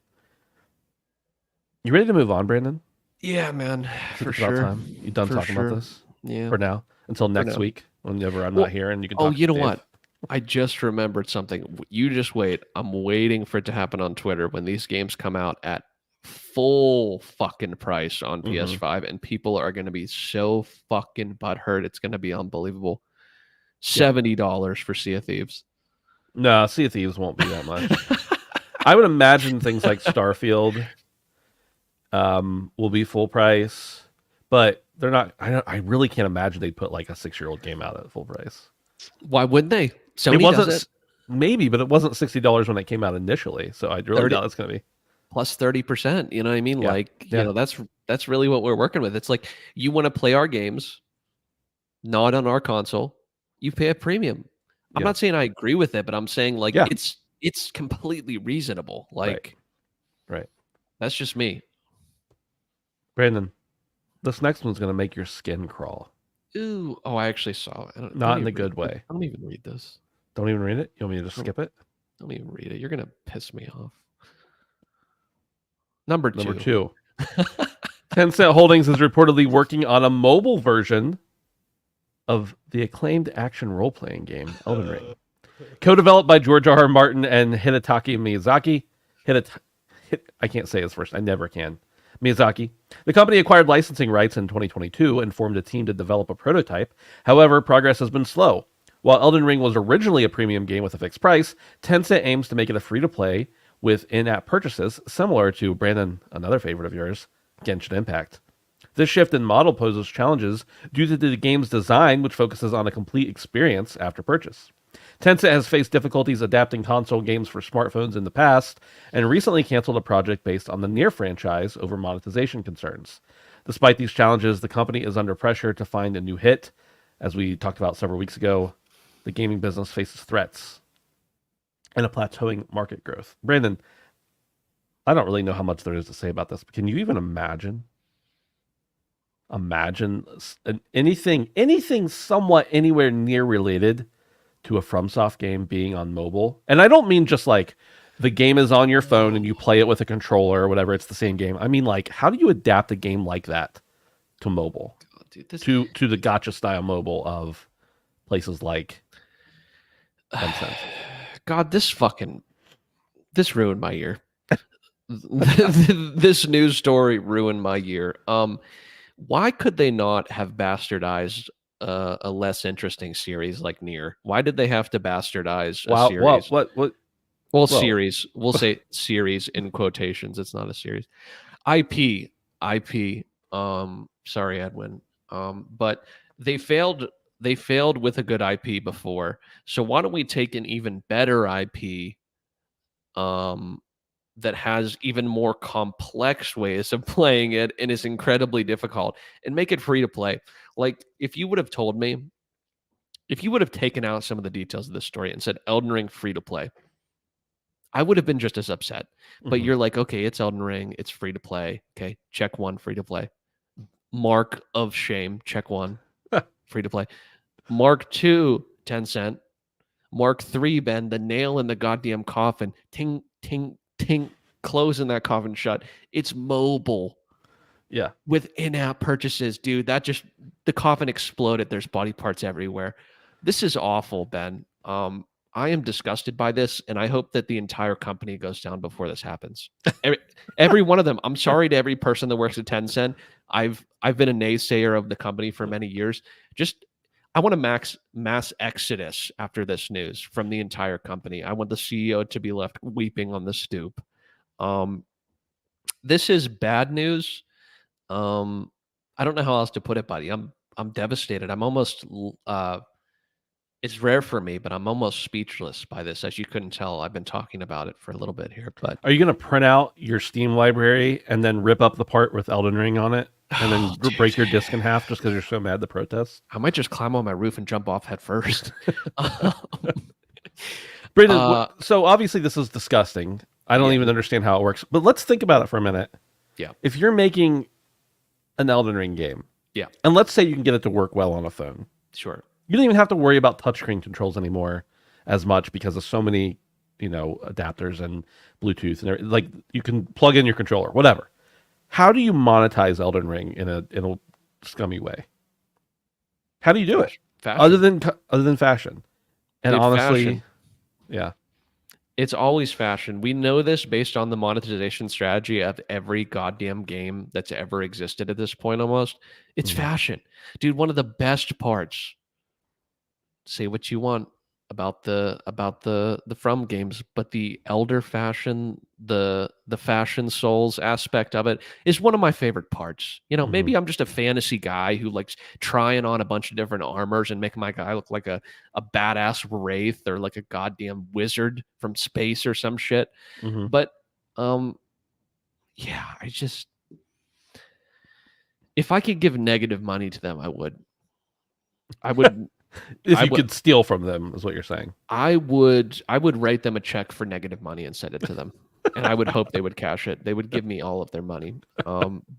You ready to move on, Brandon? Yeah, man. I think For it's about sure. time. You done For talking sure. about this Yeah. for now? Until next now. week, whenever I'm Well, not here, and you can Oh, talk. you know to Dave. what? I just remembered something. You just wait. I'm waiting for it to happen on Twitter when these games come out at full fucking price on Mhm. PS5, and people are going to be so fucking butthurt. It's going to be unbelievable. $70 for Sea of Thieves. No, Sea of Thieves won't be that much. I would imagine things like Starfield will be full price, but they're not. I really can't imagine they'd put like a 6-year-old game out at full price. Why wouldn't they? Sony It wasn't does it. maybe, but it wasn't $60 when it came out initially. So I really 30 doubt it's going to be. plus 30%. You know what I mean? Yeah. Like, Yeah. that's really what we're working with. It's like you want to play our games, not on our console, you pay a premium. I'm Yeah. not saying I agree with it, but I'm saying like Yeah. it's completely reasonable. Like Right. that's just me. Brandon, this next one's going to make your skin crawl. Ooh, oh, I actually saw it. Not in a good way. I don't even read this. Don't even read it? You want me to just skip it? Don't even read it. You're gonna piss me off. Number Number 2. 2. Tencent Holdings is reportedly working on a mobile version of the acclaimed action role-playing game Elden Ring. Co-developed by George R. R. Martin and Hidetaka Miyazaki. I can't say his first. I never can. Miyazaki. The company acquired licensing rights in 2022 and formed a team to develop a prototype. However, progress has been slow. While Elden Ring was originally a premium game with a fixed price, Tencent aims to make it a free-to-play with in-app purchases, similar to, Brandon, another favorite of yours, Genshin Impact. This shift in model poses challenges due to the game's design, which focuses on a complete experience after purchase. Tencent has faced difficulties adapting console games for smartphones in the past, and recently canceled a project based on the Nier franchise over monetization concerns. Despite these challenges, the company is under pressure to find a new hit. As we talked about several weeks ago, the gaming business faces threats and a plateauing market growth. Brandon, I don't really know how much there is to say about this, but can you even imagine anything somewhat anywhere near related to a FromSoft game being on mobile? And I don't mean just like the game is on your phone and you play it with a controller or whatever, it's the same game. I mean, like, how do you adapt a game like that to mobile? Oh, dude, to the gacha style mobile of places like Tencent. God, this ruined my year. This news story ruined my year. Why could they not have bastardized a less interesting series like Nier? Why did they have to bastardize a Wow, series? what? Well, Whoa. series. We'll say series in quotations. It's not a series. IP. Sorry, Edwin. But they failed. They failed with a good IP before. So why don't we take an even better IP? That has even more complex ways of playing it and is incredibly difficult, and make it free to play. Like, if you would have told me, if you would have taken out some of the details of this story and said Elden Ring free to play, I would have been just as upset. But you're like, okay, it's Elden Ring, it's free to play. Okay, check one, free to play. Mark of shame, check one, free to play. Mark two, 10 cent. Mark three, Ben, the nail in the goddamn coffin. Ting, ting, ting, closing that coffin shut. It's mobile. Yeah. With in-app purchases, dude. The coffin exploded. There's body parts everywhere. This is awful, Ben. I am disgusted by this, and I hope that the entire company goes down before this happens. Every one of them. I'm sorry to every person that works at Tencent. I've been a naysayer of the company for many years. I want a mass exodus after this news from the entire company. I want the CEO to be left weeping on the stoop. This is bad news. I don't know how else to put it, buddy. I'm devastated. I'm almost it's rare for me, but I'm almost speechless by this. As you couldn't tell, I've been talking about it for a little bit here. But Are you going to print out your Steam library and then rip up the part with Elden Ring on it and then break your disc in half just because you're so mad to protest? I might just climb on my roof and jump off head first. Brandon, so obviously this is disgusting. I don't Yeah. even understand how it works. But let's think about it for a minute. Yeah. If you're making an Elden Ring game, Yeah. and let's say you can get it to work well on a phone, Sure. you don't even have to worry about touchscreen controls anymore as much because of so many, adapters and Bluetooth and everything. Like, you can plug in your controller, whatever. How do you monetize Elden Ring in a scummy way? How do you do it Fashion. other than fashion? And Dude, honestly, fashion. yeah, It's always fashion. We know this based on the monetization strategy of every goddamn game that's ever existed at this point almost. It's fashion. Dude, one of the best parts. Say what you want about the From games, but the Elder fashion, the fashion souls aspect of it is one of my favorite parts. Maybe I'm just a fantasy guy who likes trying on a bunch of different armors and making my guy look like a badass wraith or like a goddamn wizard from space or some shit. But yeah, if I could give negative money to them, I would. If you could steal from them, is what you're saying. I would write them a check for negative money and send it to them. And I would hope they would cash it. They would give me all of their money.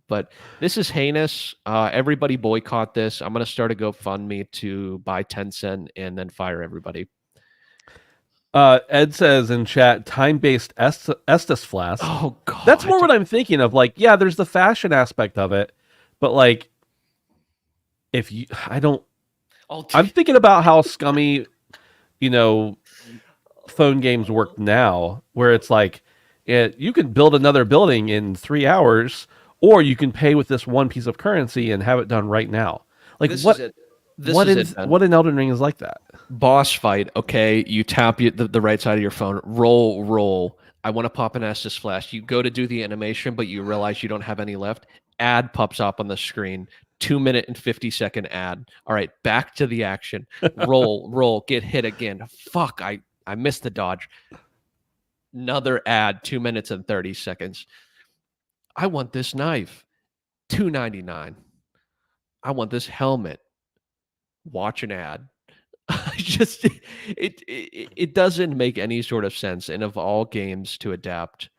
But this is heinous. Everybody boycott this. I'm going to start a GoFundMe to buy Tencent and then fire everybody. Ed says in chat, time-based Estus Flask. Oh, God. That's more what I'm thinking of. Like, yeah, there's the fashion aspect of it. But, like, I'm thinking about how scummy, phone games work now, where it's like you can build another building in 3 hours, or you can pay with this one piece of currency and have it done right now. Like This is it. This is it, Ben. what in Elden Ring is like that? Boss fight. Okay, you tap the right side of your phone. Roll. I want to pop an Estus flash. You go to do the animation, but you realize you don't have any left. Ad pops up on the screen. 2 minute and 50-second ad. All right, back to the action. Roll. Get hit again. Fuck. I missed the dodge. Another ad. 2 minutes and 30 seconds. I want this knife. $2.99. I want this helmet. Watch an ad. I just it doesn't make any sort of sense. And of all games to adapt,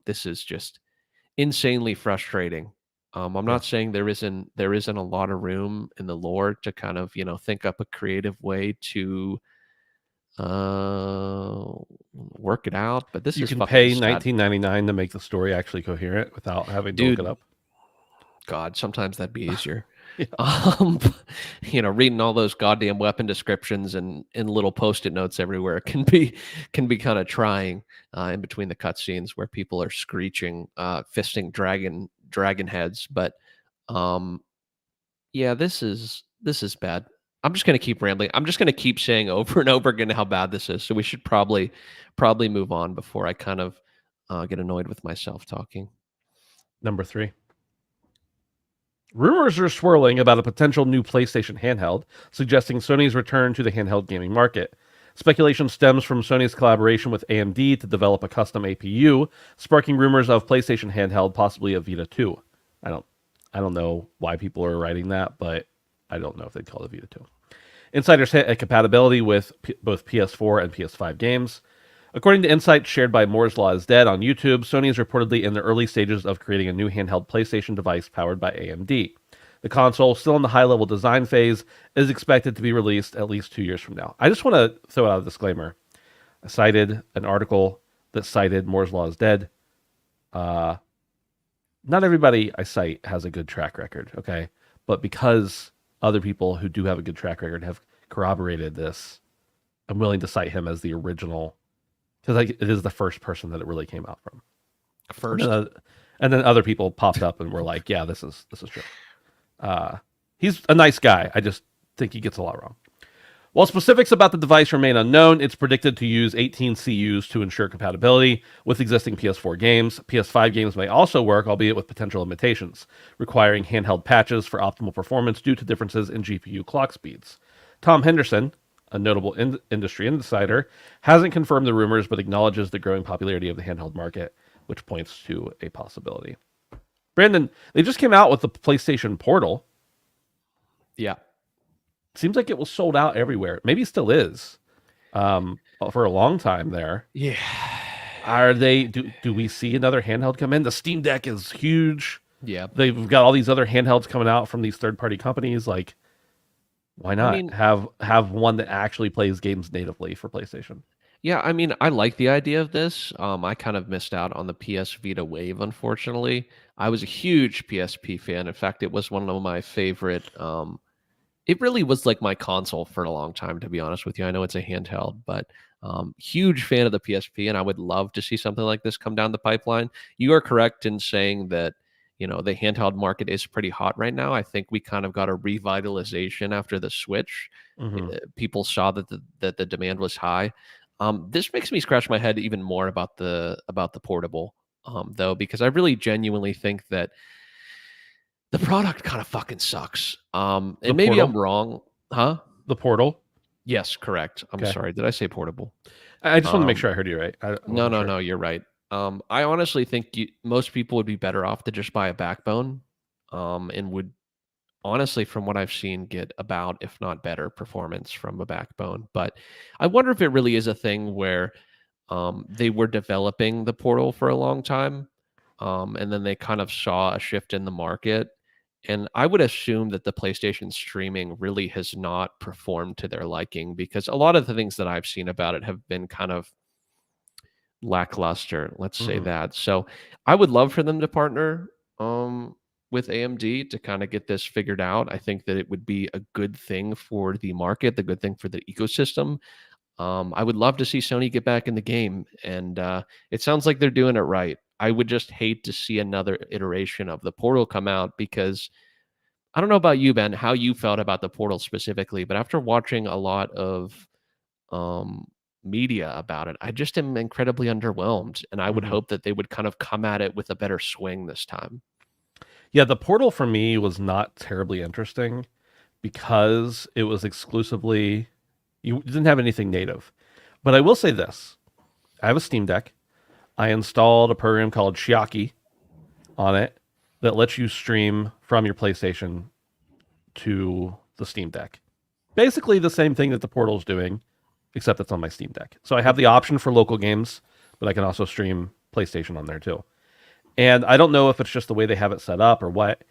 this is just insanely frustrating. I'm Yeah. not saying there isn't a lot of room in the lore to kind of think up a creative way to uh work it out, but this You is can fucking pay sad. 19.99 to make the story actually coherent without having to look it Dude, up. God, sometimes that'd be easier. Yeah. Um, reading all those goddamn weapon descriptions and little post-it notes everywhere can be kind of trying in between the cutscenes where people are screeching, fisting dragon heads. But um, yeah, this is bad. I'm just gonna keep rambling. I'm just gonna keep saying over and over again how bad this is. So we should probably move on before I kind of get annoyed with myself talking. Number 3. Rumors are swirling about a potential new PlayStation handheld, suggesting Sony's return to the handheld gaming market. Speculation stems from Sony's collaboration with AMD to develop a custom APU, sparking rumors of PlayStation handheld, possibly a Vita 2. I don't I don't know why people are writing that, but I don't know if they'd call it a Vita 2. Insiders hit a compatibility with both PS4 and PS5 games. According to insights shared by Moore's Law is Dead on YouTube, Sony is reportedly in the early stages of creating a new handheld PlayStation device powered by AMD. The console, still in the high-level design phase, is expected to be released at least 2 years from now. I just want to throw out a disclaimer. I cited an article that cited Moore's Law is Dead. Not everybody I cite has a good track record, okay? But because other people who do have a good track record have corroborated this, I'm willing to cite him as the original, because it is the first person that it really came out from. First, And then other people popped up and were like, "Yeah, this is true." He's a nice guy. I just think he gets a lot wrong. While specifics about the device remain unknown, it's predicted to use 18 CUs to ensure compatibility with existing PS4 games. PS5 games may also work, albeit with potential limitations, requiring handheld patches for optimal performance due to differences in GPU clock speeds. Tom Henderson, a notable industry insider, hasn't confirmed the rumors but acknowledges the growing popularity of the handheld market, which points to a possibility. Brandon, they just came out with the PlayStation Portal. yeah. Seems like it was sold out everywhere. Maybe it still is. For a long time there. Yeah. Are they? Do we see another handheld come in? The Steam Deck is huge. Yeah. They've got all these other handhelds coming out from these third-party companies. Like, why not mean, have one that actually plays games natively for PlayStation? Yeah, I mean, I like the idea of this. I kind of missed out on the PS Vita wave, unfortunately. I was a huge PSP fan. In fact, it was one of my favorite. It really was like my console for a long time, to be honest with you. I know it's a handheld, but huge fan of the PSP, and I would love to see something like this come down the pipeline. You are correct in saying that the handheld market is pretty hot right now. I think we kind of got a revitalization after the Switch. Mm-hmm. People saw that the demand was high. This makes me scratch my head even more about the portable, though, because I really genuinely think that the product kind of fucking sucks. The And maybe I'm Portal. wrong, huh? The Portal. Yes, correct. I'm Okay. sorry. Did I say portable? I just want to make Um, sure I heard you right. I no, wasn't no, sure. no. You're right. I honestly think most people would be better off to just buy a backbone, and would honestly, from what I've seen, get about, if not better, performance from a backbone. But I wonder if it really is a thing where they were developing the Portal for a long time, and then they kind of saw a shift in the market. And I would assume that the PlayStation streaming really has not performed to their liking, because a lot of the things that I've seen about it have been kind of lackluster, let's say Mm-hmm. that. So I would love for them to partner with AMD to kind of get this figured out. I think that it would be a good thing for the market, the good thing for the ecosystem. I would love to see Sony get back in the game, and it sounds like they're doing it right. I would just hate to see another iteration of the Portal come out because I don't know about you, Ben, how you felt about the Portal specifically, but after watching a lot of um, media about it, I just am incredibly underwhelmed, and I would Mhm. hope that they would kind of come at it with a better swing this time. Yeah, the Portal for me was not terribly interesting because it was exclusively you didn't have anything native. But I will say this: I have a Steam Deck. I installed a program called Shiaki on it that lets you stream from your PlayStation to the Steam Deck. Basically the same thing that the Portal's doing, except it's on my Steam Deck. So I have the Okay. option for local games, but I can also stream PlayStation on there too. And I don't know if it's just the way they have it set up or what.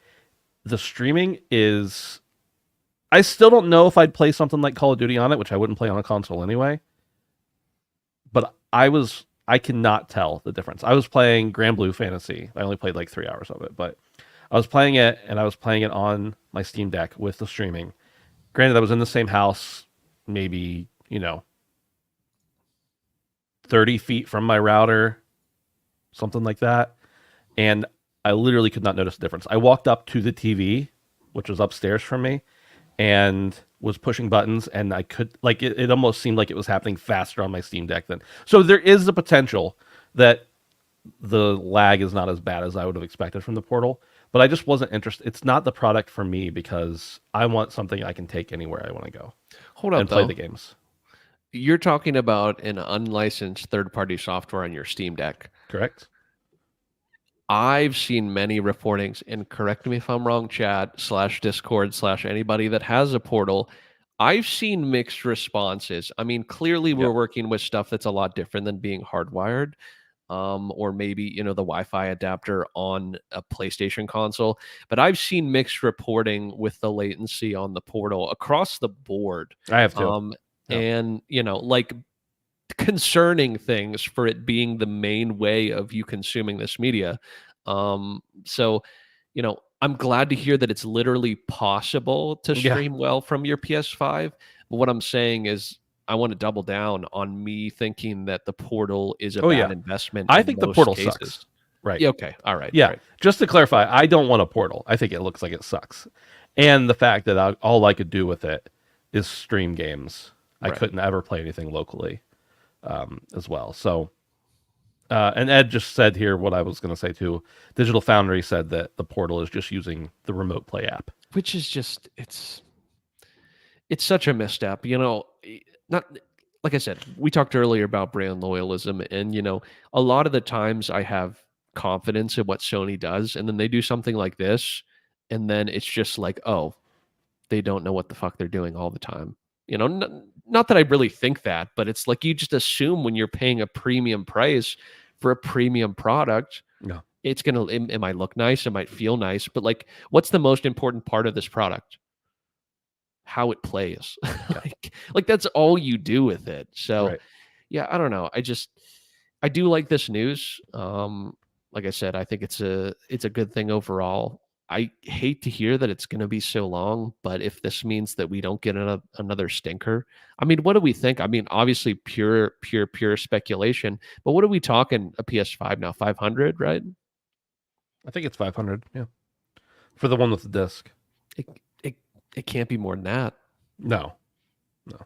The streaming is. I still don't know if I'd play something like Call of Duty on it, which I wouldn't play on a console anyway. But I cannot tell the difference. I was playing Grand Blue Fantasy. I only played like 3 hours of it, but I was playing it and I was playing it on my Steam Deck with the streaming. Granted, I was in the same house, maybe, 30 feet from my router, something like that. And I literally could not notice the difference. I walked up to the TV, which was upstairs from me, and was pushing buttons, and I could, like, it almost seemed like it was happening faster on my Steam Deck than. So there is the potential that the lag is not as bad as I would have expected from the Portal, but I just wasn't interested. It's not the product for me because I want something I can take anywhere I want to go Hold and up, play the though. games. You're talking about an unlicensed third party software on your Steam Deck. Correct? I've seen many reportings, and correct me if I'm wrong, chat slash Discord slash anybody that has a portal. I've seen mixed responses. I mean, clearly we're Yep. working with stuff that's a lot different than being hardwired, or maybe the Wi-Fi adapter on a PlayStation console. But I've seen mixed reporting with the latency on the portal across the board, I have to. um, Yep. and like concerning things for it being the main way of you consuming this media. So, I'm glad to hear that it's literally possible to Yeah. stream well from your PS5. But what I'm saying is, I want to double down on me thinking that the portal is a Oh, bad yeah. investment I in think the most Portal cases. sucks. Right. Yeah, okay. All right. Yeah. Great. Just to clarify, I don't want a Portal. I think it looks like it sucks. And the fact that all I could do with it is stream games. I Right. couldn't ever play anything locally as well. So, and Ed just said here what I was going to say too. Digital Foundry said that the Portal is just using the Remote Play app. Which is just it's such a misstep. Not like I said, we talked earlier about brand loyalism, and a lot of the times I have confidence in what Sony does, and then they do something like this, and then it's just like, oh, they don't know what the fuck they're doing all the time. Not that I really think that, but it's like you just assume when you're paying a premium price for a premium product, No. it's gonna it might look nice, it might feel nice, but like, what's the most important part of this product? How it plays. Yeah. like that's all you do with it. So Right. yeah, I don't know. I do like this news. Like I said, I think it's a good thing overall. I hate to hear that it's going to be so long, but if this means that we don't get another stinker, I mean, what do we think? I mean, obviously pure speculation, but what are we talking a PS5 now? 500, right? I think it's 500. Yeah. For the one with the disc. It it, it can't be more than that. No. No.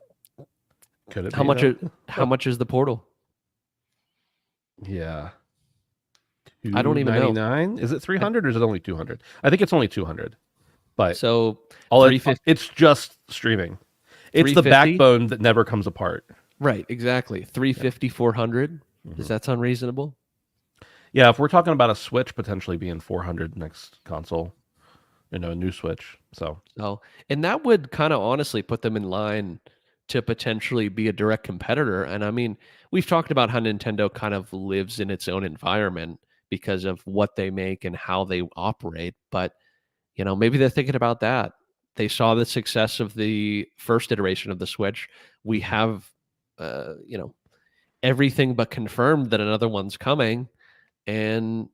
Could it How be much though? how much is the Portal? Yeah. I don't even know. 299. Is it I, 300 or is it only 200? I think it's only 200. But so all it 350 it's just streaming. It's the 350. backbone that never comes apart. Right, exactly. Yeah. 350, 400. Does Hmm. that sound reasonable? Yeah, if we're talking about a Switch potentially being 400 next console, a new Switch. So, So, and that would kind of honestly put them in line to potentially be a direct competitor. And I mean, we've talked about how Nintendo kind of lives in its own environment because of what they make and how they operate. But, maybe they're thinking about that. They saw the success of the first iteration of the Switch. We have, uh, you know, everything but confirmed that another one's coming. And,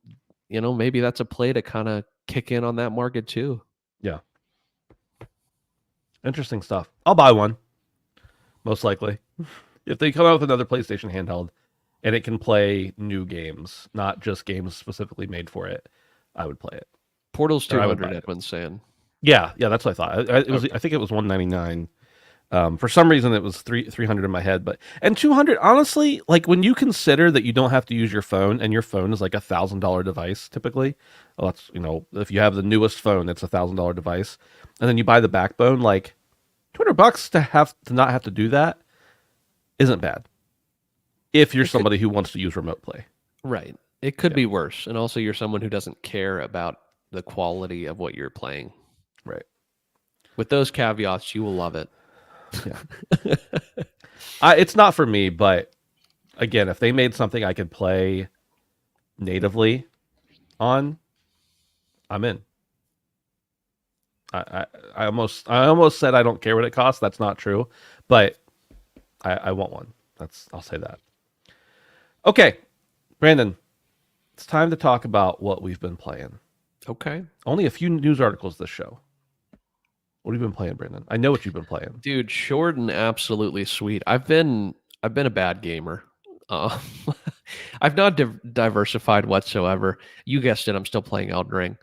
maybe that's a play to kind of kick in on that market too. yeah, interesting stuff. I'll buy one, most likely. If they come out with another PlayStation handheld and it can play new games, not just games specifically made for it, I would play it Portal's or I would buy 200, it. Edwin's saying. Yeah, yeah, that's what I thought. It was, Okay. I think it was 199. For some reason, it was 300 in my head, but and 200. Honestly, like when you consider that you don't have to use your phone, and your phone is like $1,000 device typically. Well, that's if you have the newest phone, it's $1,000 device, and then you buy the backbone, like $200 to not have to do that isn't bad. If you're It could, somebody who wants to use remote play, right. It could yeah, be worse. And also, you're someone who doesn't care about the quality of what you're playing. right, With those caveats, you will love it. yeah. It's not for me, but again, if they made something I could play natively on, I'm in. I almost said I don't care what it costs. That's not true, but I want one. I'll say that. Okay, Brandon, it's time to talk about what we've been playing. Okay. Only a few news articles this show. What have you been playing, Brandon? I know what you've been playing. Dude, short and absolutely sweet. I've been a bad gamer. Uh, I've not diversified whatsoever. You guessed it. I'm still playing Elden Ring.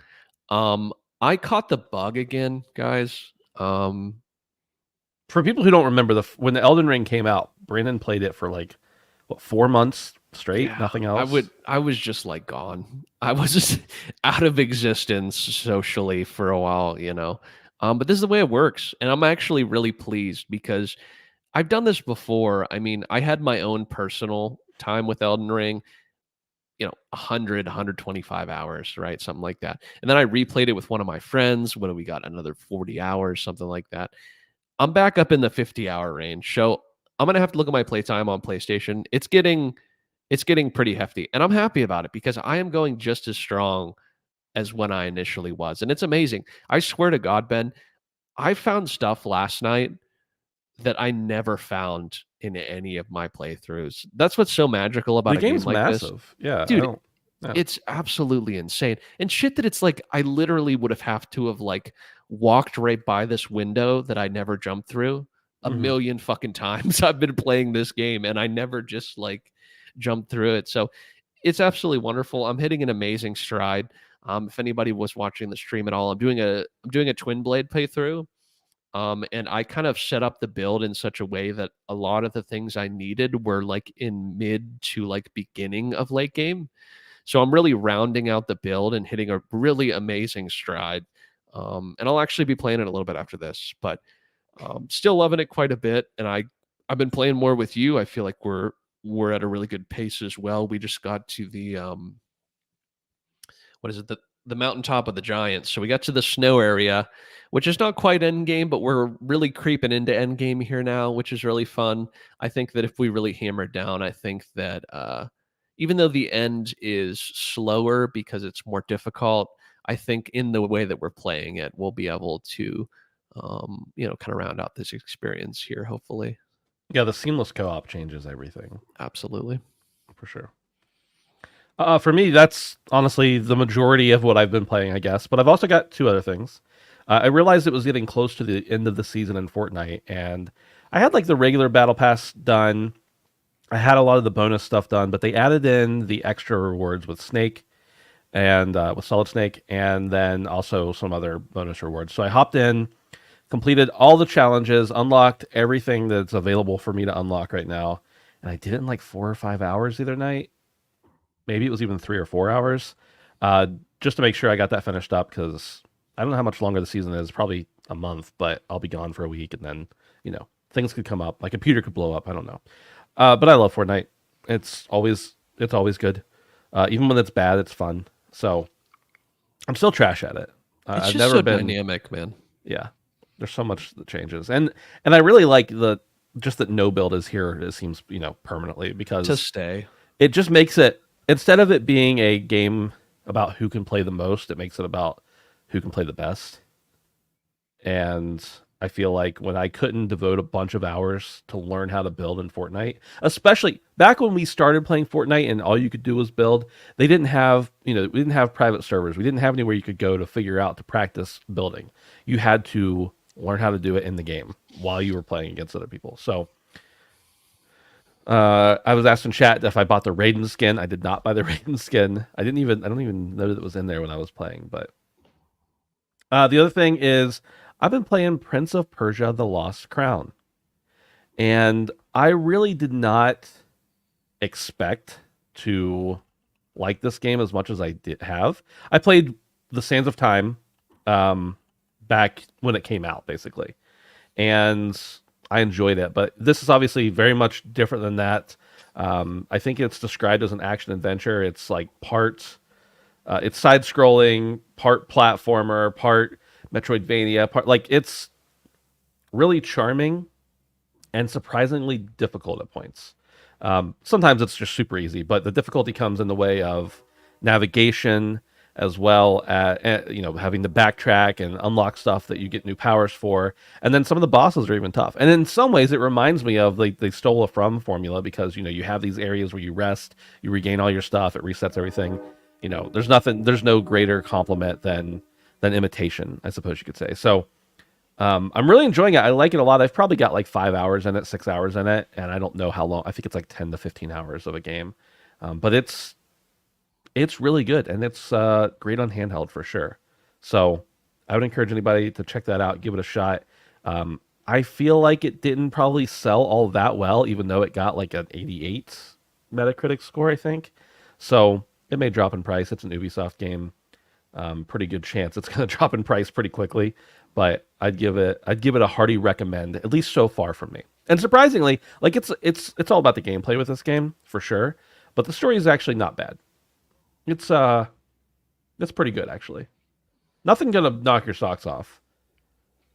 I caught the bug again, guys. For people who don't remember, when the Elden Ring came out, Brandon played it for like what 4 months straight, Yeah, nothing else. I was just like gone. I was just out of existence socially for a while. But this is the way it works, and I'm actually really pleased because I've done this before. I mean, I had my own personal time with Elden Ring, 100, 125 hours, right? Something like that. And then I replayed it with one of my friends. What do we got? Another 40 hours, something like that. I'm back up in the 50-hour range. So I'm gonna have to look at my playtime on PlayStation. It's getting pretty hefty. And I'm happy about it because I am going just as strong as when I initially was. And it's amazing. I swear to God, Ben, I found stuff last night that I never found in any of my playthroughs. That's what's so magical The about a game game's like this. massive. Yeah, I Dude, don't. Yeah. it's absolutely insane. And shit that it's like I literally would have to have like walked right by this window that I never jumped through a Mhm. million fucking times. I've been playing this game and I never just like jumped through it. So it's absolutely wonderful. I'm hitting an amazing stride. If anybody was watching the stream at all, I'm doing a twin blade playthrough. And I kind of set up the build in such a way that a lot of the things I needed were like in mid to like beginning of late game. So I'm really rounding out the build and hitting a really amazing stride. And I'll actually be playing it a little bit after this, but still loving it quite a bit. And I've been playing more with you. I feel like we're at a really good pace as well. We just got to the what is it, the mountaintop of the giants. So we got to the snow area, which is not quite end game, but we're really creeping into end game here now, which is really fun. I think that if we really hammer down, I think that even though the end is slower because it's more difficult, I think in the way that we're playing it, we'll be able to kind of round out this experience here, hopefully. Yeah, the seamless co-op changes everything Absolutely. for sure. For me, that's honestly the majority of what I've been playing, I guess. But I've also got two other things. I realized it was getting close to the end of the season in Fortnite, and I had like the regular battle pass done. I had a lot of the bonus stuff done, but they added in the extra rewards with Snake and with Solid Snake, and then also some other bonus rewards. So I hopped in, completed all the challenges, unlocked everything that's available for me to unlock right now, and I did it in like 4 or 5 hours the other night. Maybe it was even 3 or 4 hours, uh, just to make sure I got that finished up because I don't know how much longer the season is. Probably a month, but I'll be gone for a week, and then things could come up. My computer could blow up. I don't know. But I love Fortnite. It's always good. Even when it's bad, it's fun. So I'm still trash at it. It's I've just never so been. dynamic, man. Yeah, there's so much that changes, and I really like the just that no build is here. It seems permanently To because stay. it just makes it, instead of it being a game about who can play the most, it makes it about who can play the best. And I feel like when I couldn't devote a bunch of hours to learn how to build in Fortnite, especially back when we started playing Fortnite and all you could do was build, they didn't have, we didn't have private servers. We didn't have anywhere you could go to figure out to practice building. You had to learn how to do it in the game while you were playing against other people. So I was asked in chat if I bought the Raiden skin. I did not buy the Raiden skin. I don't even know that it was in there when I was playing. But the other thing is, I've been playing Prince of Persia: The Lost Crown, and I really did not expect to like this game as much as I did have. I played the Sands of Time back when it came out, basically, and I enjoyed it. But this is obviously very much different than that. I think it's described as an action adventure. It's like it's side scrolling, part platformer, part Metroidvania, part like it's really charming and surprisingly difficult at points. Sometimes it's just super easy, but the difficulty comes in the way of navigation as well as having to backtrack and unlock stuff that you get new powers for. And then some of the bosses are even tough. And in some ways, it reminds me of they stole a From formula because you have these areas where you rest, you regain all your stuff, it resets everything. There's no greater compliment than imitation, I suppose you could say. So I'm really enjoying it. I like it a lot. I've probably got like 5 hours in it, 6 hours in it, and I don't know how long. I think it's like 10 to 15 hours of a game, but it's really good and it's great on handheld for sure. So I would encourage anybody to check that out, give it a shot. I feel like it didn't probably sell all that well, even though it got like an 88 Metacritic score, I think. So it may drop in price. It's an Ubisoft game. Pretty good chance it's going to drop in price pretty quickly, but I'd give it a hearty recommend, at least so far from me. And surprisingly, like it's all about the gameplay with this game for sure, but the story is actually not bad. It's pretty good actually. Nothing gonna knock your socks off,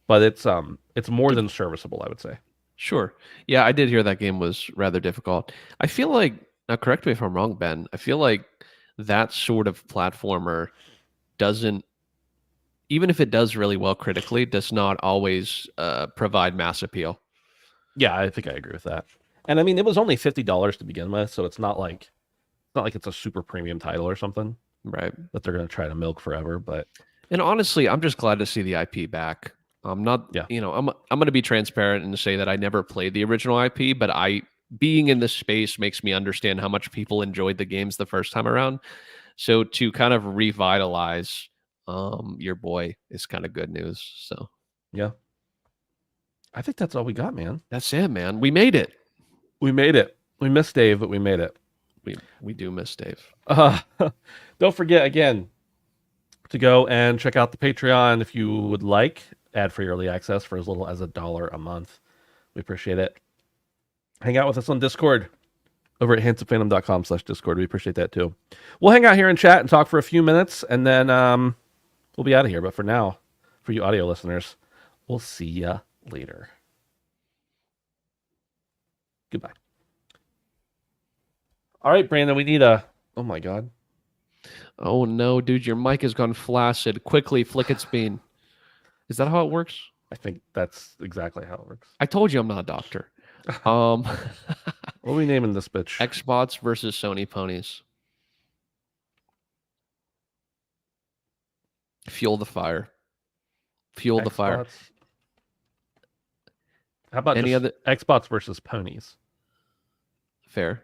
but it's more than serviceable, I would say. Sure. Yeah, I did hear that game was rather difficult. I feel like, now correct me if I'm wrong, Ben, I feel like that sort of platformer doesn't, even if it does really well critically, does not always provide mass appeal. Yeah, I think I agree with that. And I mean, it was only $50 to begin with, so it's not like it's a super premium title or something Right. that they're going to try to milk forever. But And honestly, I'm just glad to see the IP back. I'm not, yeah, I'm going to be transparent and say that I never played the original IP, but being in this space makes me understand how much people enjoyed the games the first time around. So to kind of revitalize your boy is kind of good news. So yeah, I think that's all we got, man. that's it, man. We made it. We made it. We missed Dave, but we made it. We do miss Dave. Don't forget again to go and check out the Patreon if you would like ad-free early access for as little as $1 a month. We appreciate it. Hang out with us on Discord over at handsomephantom.com/Discord. We appreciate that too. We'll hang out here and chat and talk for a few minutes, and then we'll be out of here. But for now, for you audio listeners, we'll see ya later. Goodbye. All right, Brandon, we need a... Oh, my God. Oh, no, dude, your mic has gone flaccid. Quickly, flick its bean. Is that how it works? I think that's exactly how it works. I told you I'm not a doctor. What are we naming this bitch? Xbots versus Sony Ponies. Fuel the fire. Fuel the fire. How about any other Xbots versus Ponies? Fair.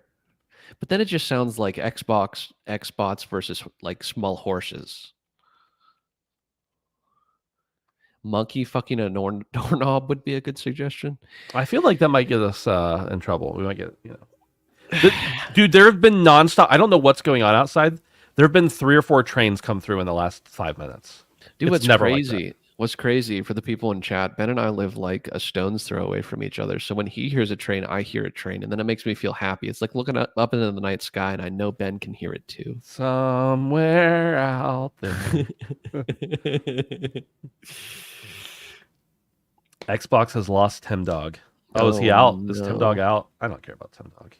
But then it just sounds like Xbots versus like small horses. Monkey fucking a doorknob would be a good suggestion. I feel like that might get us in trouble. We might get, Dude, there have been nonstop. I don't know what's going on outside. There have been 3 or 4 trains come through in the last 5 minutes. Dude, what's crazy? What's crazy for the people in chat, Ben and I live like a stone's throw away from each other. So when he hears a train, I hear a train, and then it makes me feel happy. It's like looking up into the night sky, and I know Ben can hear it too. Somewhere out there. Xbox has lost Tim Dog. Oh, is he out? No. Is Tim Dog out? I don't care about Tim Dog.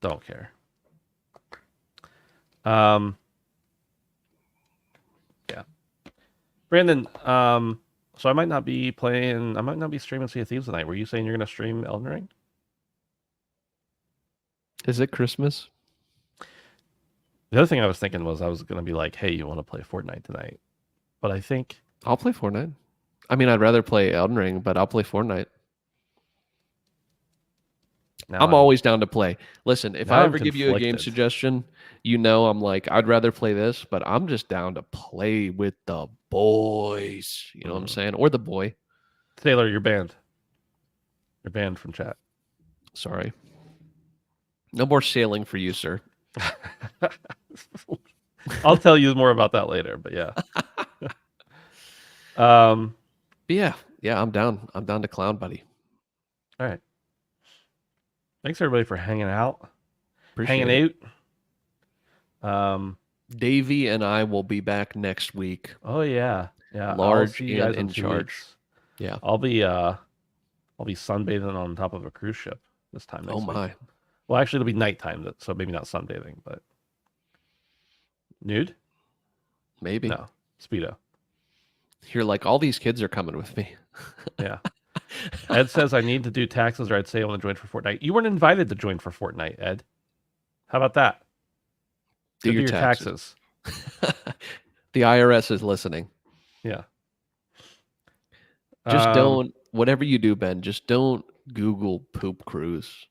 Don't care. Yeah. Brandon, so I might not be streaming Sea of Thieves tonight. Were you saying you're going to stream Elden Ring? Is it Christmas? The other thing I was thinking was I was going to be like, hey, you want to play Fortnite tonight? But I think... I'll play Fortnite. I mean, I'd rather play Elden Ring, but I'll play Fortnite. Now I'm I'm always down to play. Listen, if now I I'm ever give you a game conflicted. suggestion, I'm like, I'd rather play this, but I'm just down to play with the boys. You know what I'm Mm. saying? Or the boy. Taylor, you're banned. You're banned from chat. Sorry. No more sailing for you, sir. I'll tell you more about that later, but yeah. Um, But yeah, I'm down. I'm down to clown, buddy. all right. Thanks everybody for hanging out. Appreciate it. Hanging out. Davey and I will be back next week. Oh yeah. Yeah, I'll Large see you and guys in in 2 charge. weeks. Yeah. I'll be sunbathing on top of a cruise ship this time Oh next week. my. Well, actually it'll be nighttime, so maybe not sunbathing, but nude? Maybe. No. Speedo. You're like, all these kids are coming with me. Yeah. Ed says I need to do taxes or I'd say I want to join for Fortnite. You weren't invited to join for Fortnite, Ed. How about that? Do your taxes. The IRS is listening. Yeah. Just don't, whatever you do, Ben, just don't Google poop cruise.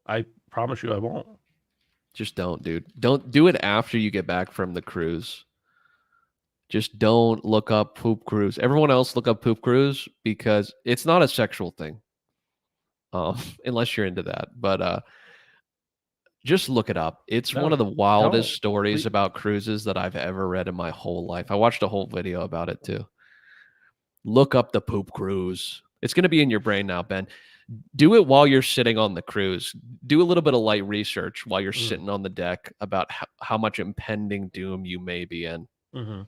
I promise you I won't. Just don't, dude. Don't do it after you get back from the cruise. Just don't look up poop cruise. Everyone else look up poop cruise because it's not a sexual thing. Unless you're into that. But just look it up. It's No, one of the wildest don't. stories Please. about cruises that I've ever read in my whole life. I watched a whole video about it too. Look up the poop cruise. It's going to be in your brain now, Ben. Do it while you're sitting on the cruise. Do a little bit of light research while you're sitting on the deck about how much impending doom you may be in. I'm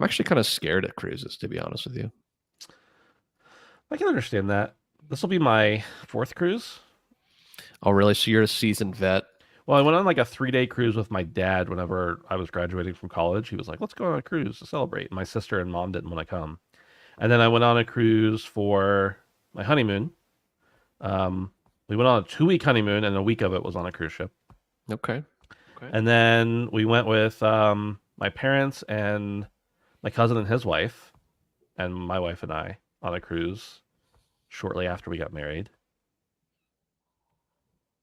actually kind of scared of cruises, to be honest with you. I can understand that. This will be my 4th cruise. Oh, really? So you're a seasoned vet? Well, I went on like a 3-day cruise with my dad whenever I was graduating from college. He was like, let's go on a cruise to celebrate. And my sister and mom didn't want to come. And then I went on a cruise for my honeymoon. We went on a 2-week honeymoon, and a week of it was on a cruise ship. Okay. And then we went with my parents and my cousin and his wife, and my wife and I on a cruise shortly after we got married.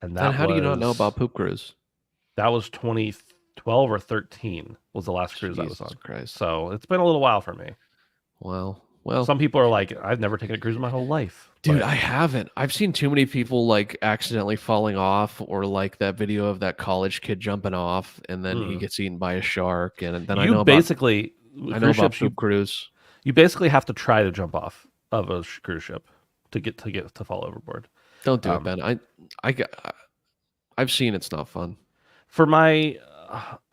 And Then how do you not know about poop cruise? That was 2012 or 13 was the last cruise I was on. Jesus Christ. So it's been a little while for me. Wow. Well, some people are like, I've never taken a cruise in my whole life. Dude, but I haven't. I've seen too many people like accidentally falling off, or like that video of that college kid jumping off and then he gets eaten by a shark. And then I know about poop cruise. You basically have to try to jump off of a cruise ship to fall overboard. Don't do it, Ben. I've seen it's not fun. For my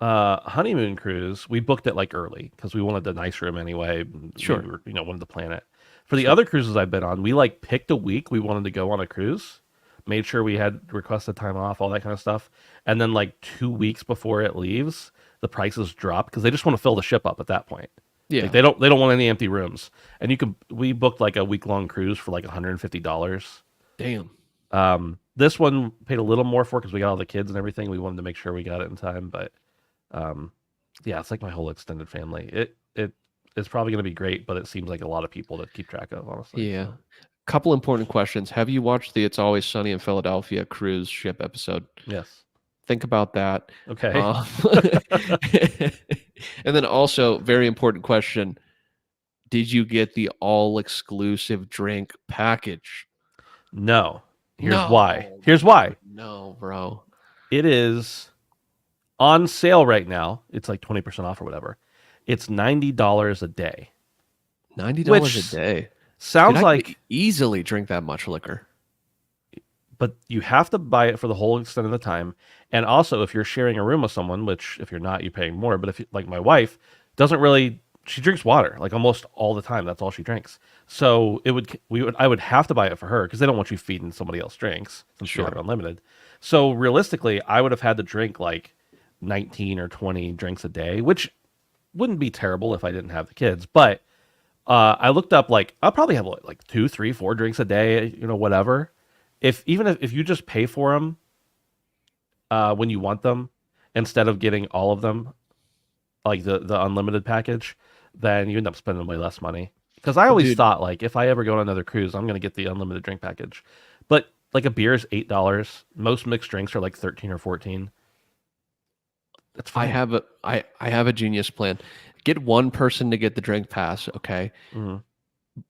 honeymoon cruise, we booked it like early because we wanted the nice room anyway. Sure. We were, wanted to plan it. For the other cruises I've been on, we like picked a week we wanted to go on a cruise, made sure we had requested time off, all that kind of stuff. And then like 2 weeks before it leaves, the prices drop because they just want to fill the ship up at that point. Yeah. Like they don't want any empty rooms. And we booked like a week-long cruise for like $150. Damn. This one paid a little more for because we got all the kids and everything. We wanted to make sure we got it in time, but yeah, it's like my whole extended family. It's probably going to be great, but it seems like a lot of people to keep track of, honestly. Yeah. Couple important questions. Have you watched the It's Always Sunny in Philadelphia cruise ship episode? Yes. Think about that. Okay. And then also, very important question. Did you get the all-exclusive drink package? No. Here's why. No, bro. It is on sale right now. It's like 20% off or whatever. It's $90 a day. $90 a day. Sounds Dude, like I could easily drink that much liquor. But you have to buy it for the whole extent of the time. And also, if you're sharing a room with someone, which if you're not, you're paying more. But if like my wife she drinks water like almost all the time. That's all she drinks. So I would have to buy it for her because they don't want you feeding somebody else drinks since you have unlimited. So realistically, I would have had to drink like 19 or 20 drinks a day, which wouldn't be terrible if I didn't have the kids. But I looked up like I'll probably have like 2, 3, 4 drinks a day, whatever. If you just pay for them when you want them instead of getting all of them, like the unlimited package, then you end up spending way less money. Because I always thought like if I ever go on another cruise, I'm going to get the unlimited drink package. But Like a beer is $8. Most mixed drinks are like 13 or 14. That's I fine. have a I have a genius plan. Get one person to get the drink pass, okay? Mhm.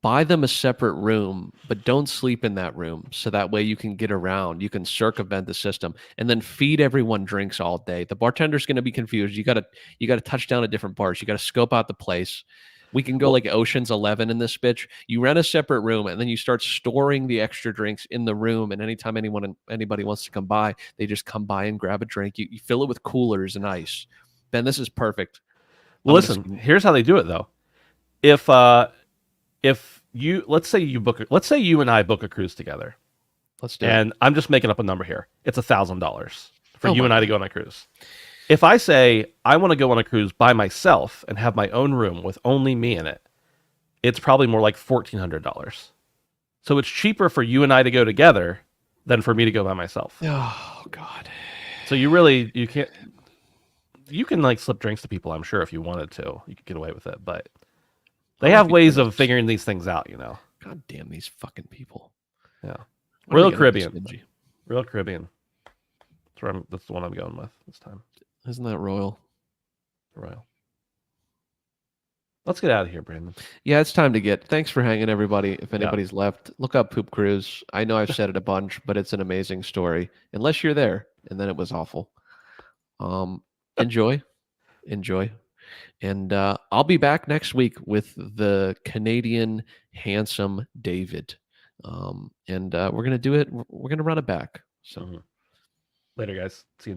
Buy them a separate room, but don't sleep in that room. So that way you can get around, you can circumvent the system, and then feed everyone drinks all day. The bartender's going to be confused. You gotta touch down at different bars. You gotta scope out the place. We can go Well, like Ocean's 11 in this bitch. You rent a separate room, and then you start storing the extra drinks in the room. And anytime anybody wants to come by, they just come by and grab a drink. You fill it with coolers and ice. Ben, this is perfect. well, I'm gonna listen. Here's how they do it, though. If you let's say you and I book a cruise together, let's do it. and I'm just making up a number here. It's $1,000 for Oh you my and I to god. go on a cruise. If I say I want to go on a cruise by myself and have my own room with only me in it, it's probably more like $1,400. So it's cheaper for you and I to go together than for me to go by myself. Oh god. So you can't you can like slip drinks to people, I'm sure, if you wanted to. You could get away with it, but they I'm gonna have be ways of generous. figuring these things out, you know. God damn these fucking people. Yeah. When are they Royal gonna be Caribbean. stingy? Royal Caribbean. That's the one I'm going with this time. Isn't that royal? Royal. Let's get out of here, Brandon. Yeah, it's time to get. Thanks for hanging, everybody. If Yeah. anybody's left, look up Poop Cruise. I know I've said it a bunch, but it's an amazing story. Unless you're there, and then it was awful. Enjoy, enjoy, and I'll be back next week with the Canadian handsome David, and we're gonna do it. We're gonna run it back. So. Mhm. Later, guys. See you.